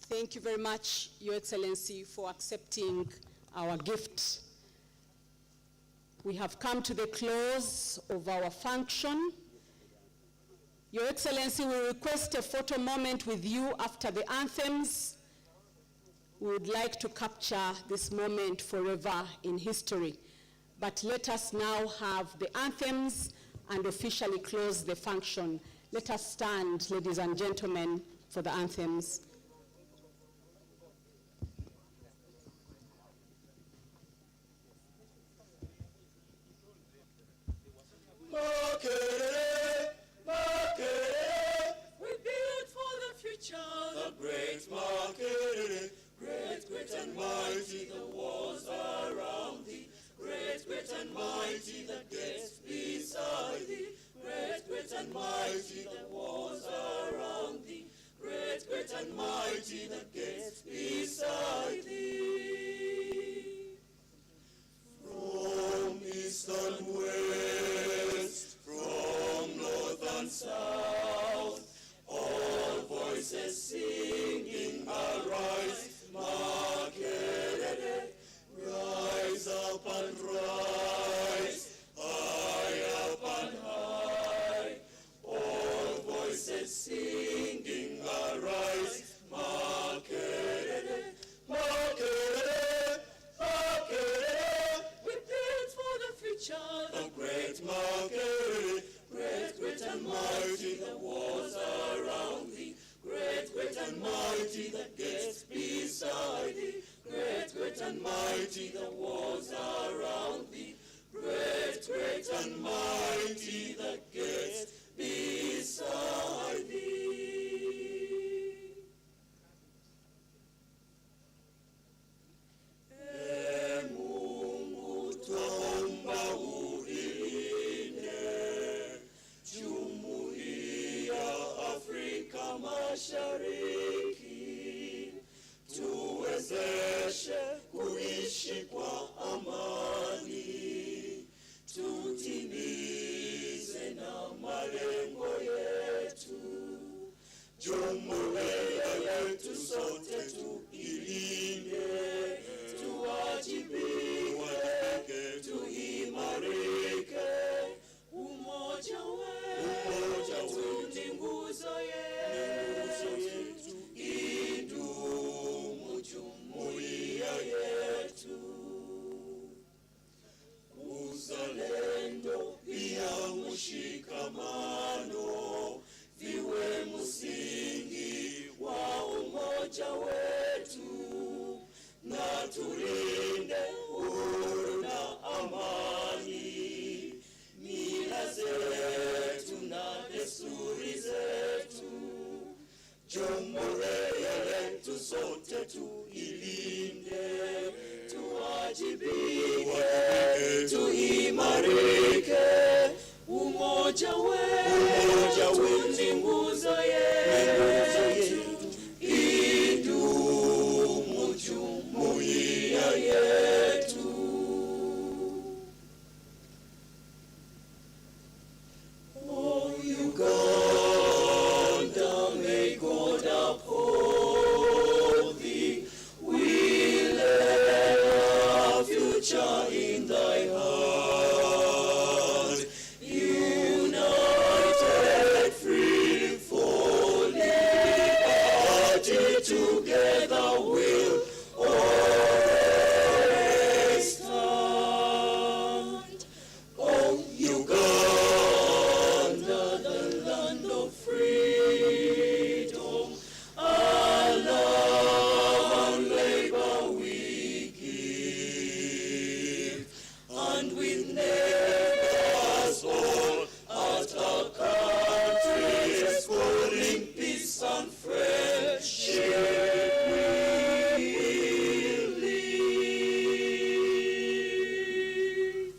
Thank you very much, Your Excellency, for accepting our gift. We have come to the close of our function. Your Excellency, we request a photo moment with you after the anthems. We would like to capture this moment forever in history. But let us now have the anthems and officially close the function. Let us stand, ladies and gentlemen, for the anthems. Makerere, Makerere, we build for the future, the great Makerere. Great, great and mighty, the walls around thee. Great, great and mighty, the gates beside thee. Great, great and mighty, the walls around thee. Great, great and mighty, the gates beside thee. From east and west, from north and south, all voices singing, arise, Makerere, rise up and rise, high up and high, all voices singing, arise, Makerere, Makerere, Makerere, we build for the future, the great Makerere. Great, great and mighty, the walls around thee. Great, great and mighty, the gates beside thee. Great, great and mighty, the walls around thee. Great, great and mighty, the gates beside thee. Mungu tuomba ulinde Jumuiya Afrika Mashariki, tuwezeshe kuishi kwa amani, tutimize na malengo yetu. Jumuiya yetu sote tuilinde, tuwajibike, tuimarike. Umoja wetu ni nguzo yetu, idumu jumuiya yetu. Uzalendo pia mshikamano viwe msingi wa umoja wetu, na tulinde uhuru na amani, mila zetu na desturi zetu. Jumuiya yetu sote tuilinde, tuwajibike, tuimarike. Umoja wetu ni nguzo yetu, idumu jumuiya yetu. Oh, Uganda, may God uphold thee. We lay our future in thy hand. United, free for liberty, together we'll always stand. Oh, Uganda, the land of freedom, our love and labor we give, and with neighbors all at our country's calling, peace and friendship we'll live.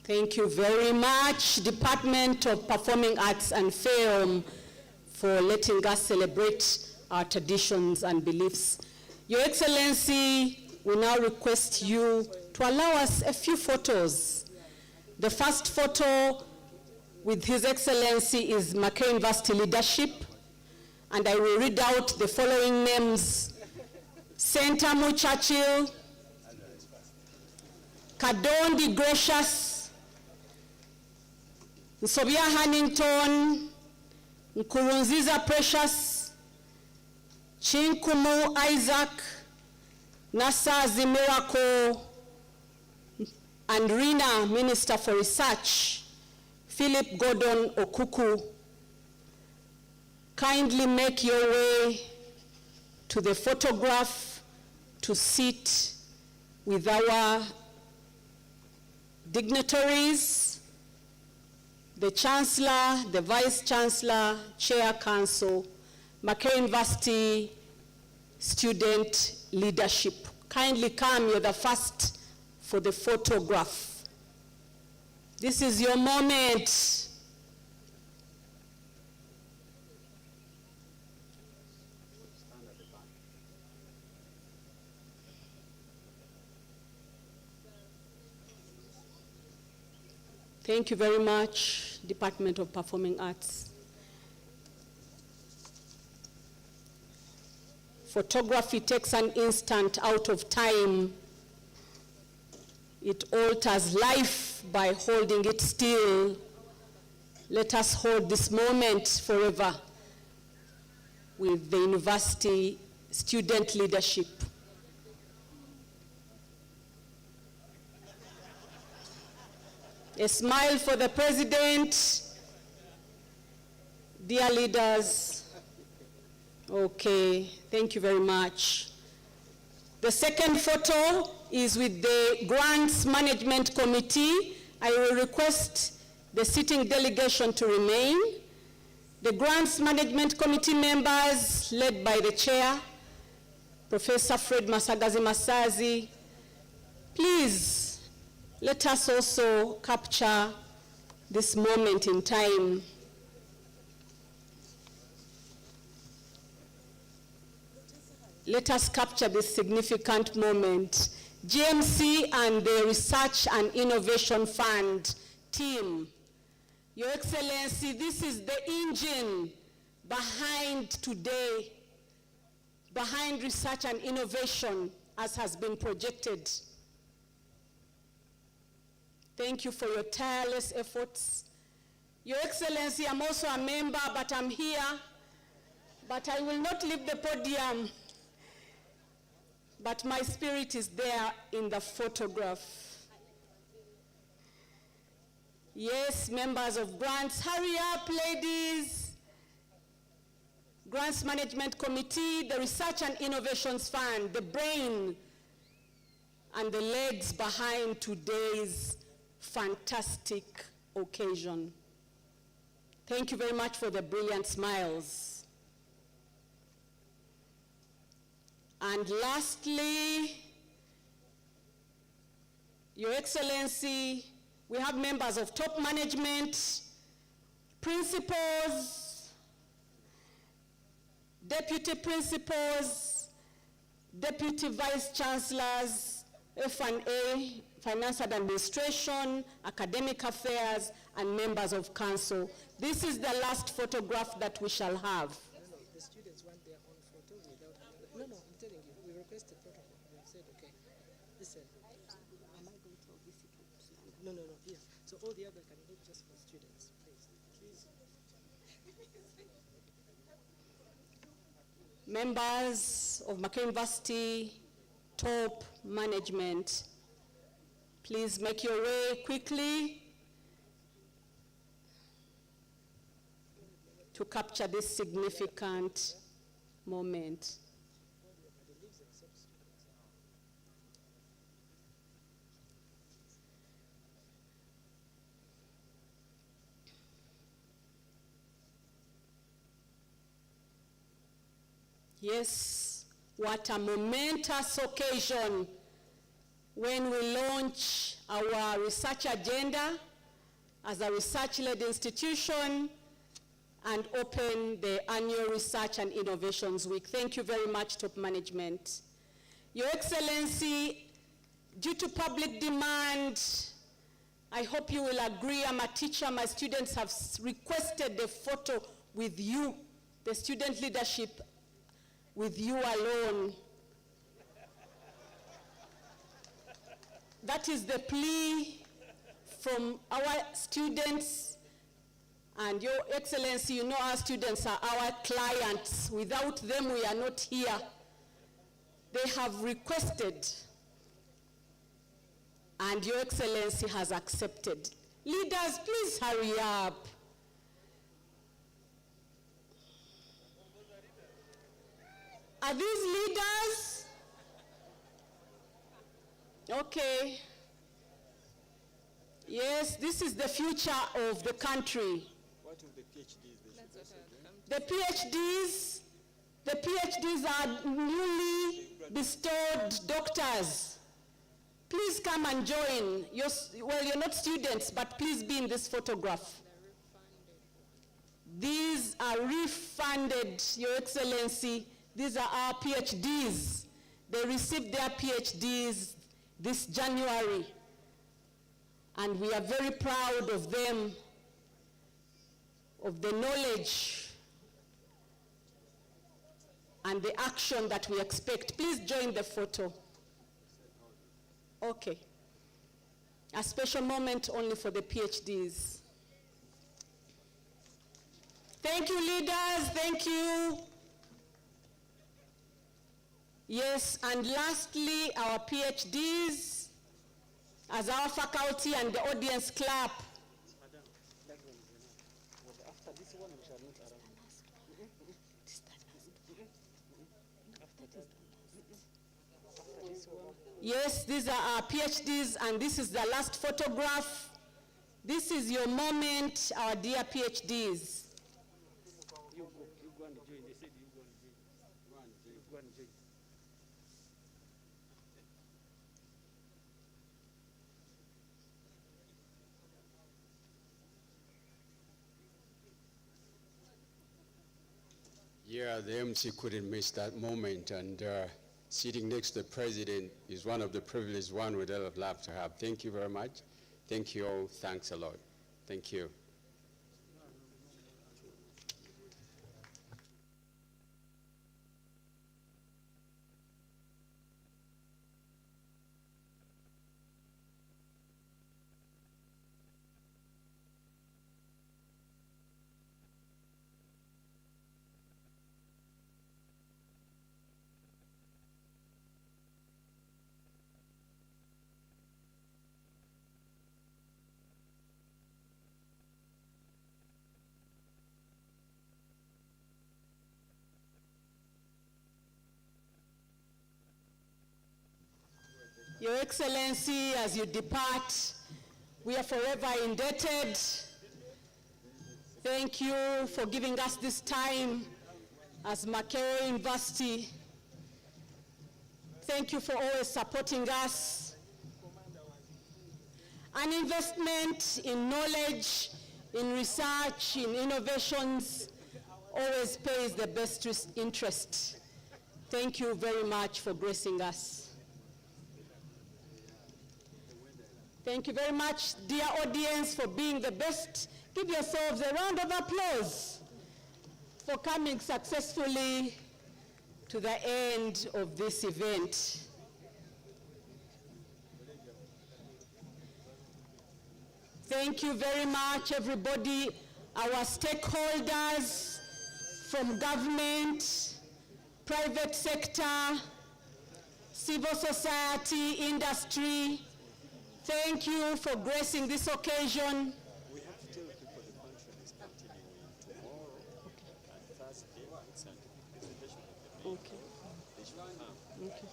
Thank you very much, Department of Performing Arts and Film, for letting us celebrate our traditions and beliefs. Your Excellency, we now request you to allow us a few photos. The first photo with His Excellency is Makerere University leadership, and I will read out the following names: Sentamu Churchill, Kadondi Gracious, Nsobia Hannington, Nkurunziza Precious, Chinkumu Isaac, Nasa Miracle, and Rina, Minister for Research, Philip Gordon Okuku. kindly make your way to the photograph to sit with our dignitaries, the Chancellor, the Vice Chancellor, Chair Council, Makerere University student leadership. Kindly come, you're the first for the photograph. This is your moment. Thank you very much, Department of Performing Arts. Photography takes an instant out of time. It alters life by holding it still. Let us hold this moment forever with the university student leadership. A smile for the president. Dear leaders. Okay, thank you very much. The second photo is with the Grants Management Committee. I will request the sitting delegation to remain. The Grants Management Committee members, led by the chair, Professor Fred Masagazi Masazi, please let us also capture this moment in time. Let us capture this significant moment. GMC and the Research and Innovation Fund team. Your Excellency, this is the engine behind today, behind research and innovation as has been projected. Thank you for your tireless efforts. Your Excellency, I'm also a member, but I'm here, but I will not leave the podium. But my spirit is there in the photograph. Yes, members of Grants, hurry up, ladies. Grants Management Committee, the Research and Innovations Fund, the brain and the legs behind today's fantastic occasion. Thank you very much for the brilliant smiles. And lastly, Your Excellency, we have members of top management, principals, deputy principals, deputy vice chancellors, F&A, finance and administration, academic affairs, and members of council. This is the last photograph that we shall have. The students want their own photo without... No, I'm telling you, we requested protocol. We said, okay, listen. Am I going to visit? No, here. So all the other can look just for students, please. Members of Makerere University, top management, please make your way quickly to capture this significant moment. Yes, what a momentous occasion when we launch our research agenda as a research-led institution and open the annual Research and Innovations Week. Thank you very much, top management. Your Excellency, due to public demand, I hope you will agree, I'm a teacher, my students have requested a photo with you, the student leadership, with you alone. That is the plea from our students, and Your Excellency, you know our students are our clients. Without them, we are not here. They have requested, and Your Excellency has accepted. Leaders, please hurry up. Are these leaders? Okay. Yes, this is the future of the country. What of the PhDs? The PhDs are newly bestowed doctors. Please come and join. You're not students, but please be in this photograph. These are refunded, Your Excellency. These are our PhDs. They received their PhDs this January. And we are very proud of them, of the knowledge and the action that we expect. Please join the photo. Okay. A special moment only for the PhDs. Thank you, leaders. Thank you. Yes, and lastly, our PhDs, as our faculty and the audience clap. After this one, we shall not around. Yes, these are our PhDs, and this is the last photograph. This is your moment, our dear PhDs. You go and join. They said you go and join. You go and join. Yeah, the MC couldn't miss that moment, and sitting next to the president is one of the privileged one we'd all love to have. Thank you very much. Thank you all. Thanks a lot. Thank you. Your Excellency, as you depart, we are forever indebted. Thank you for giving us this time as Makerere University. Thank you for always supporting us. An investment in knowledge, in research, in innovations always pays the best interest. Thank you very much for gracing us. Thank you very much, dear audience, for being the best. Give yourselves a round of applause for coming successfully to the end of this event. Thank you very much, everybody, our stakeholders from government, private sector, civil society, industry. Thank you for gracing this occasion. We have to tell people the function is continuing tomorrow and Thursday with scientific presentation of the Okay. They should come. Okay.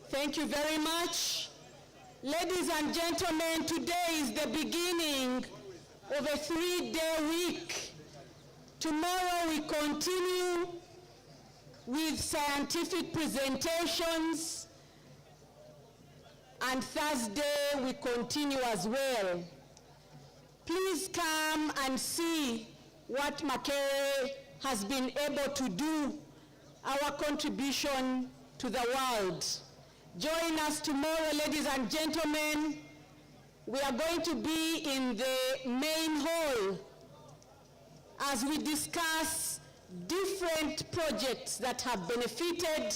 Thank you very much. Ladies and gentlemen, today is the beginning of a 3-day week. Tomorrow we continue with scientific presentations, and Thursday we continue as well. Please come and see what Makerere has been able to do, our contribution to the world. Join us tomorrow, ladies and gentlemen. We are going to be in the main hall as we discuss different projects that have benefited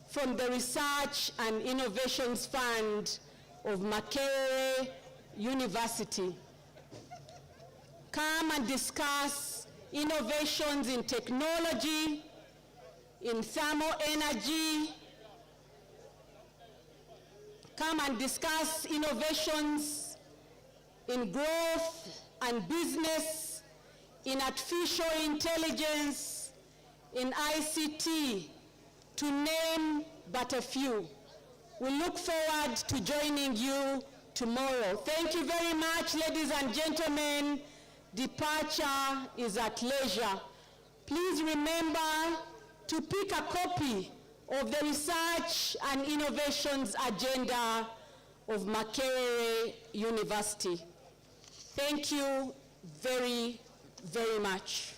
from the Research and Innovations Fund of Makerere University. Come and discuss innovations in technology, in thermal energy. Come and discuss innovations in growth and business, in artificial intelligence, in ICT, to name but a few. We look forward to joining you tomorrow. Thank you very much, ladies and gentlemen. Departure is at leisure. Please remember to pick a copy of the Research and Innovations Agenda of Makerere University. Thank you very, very much.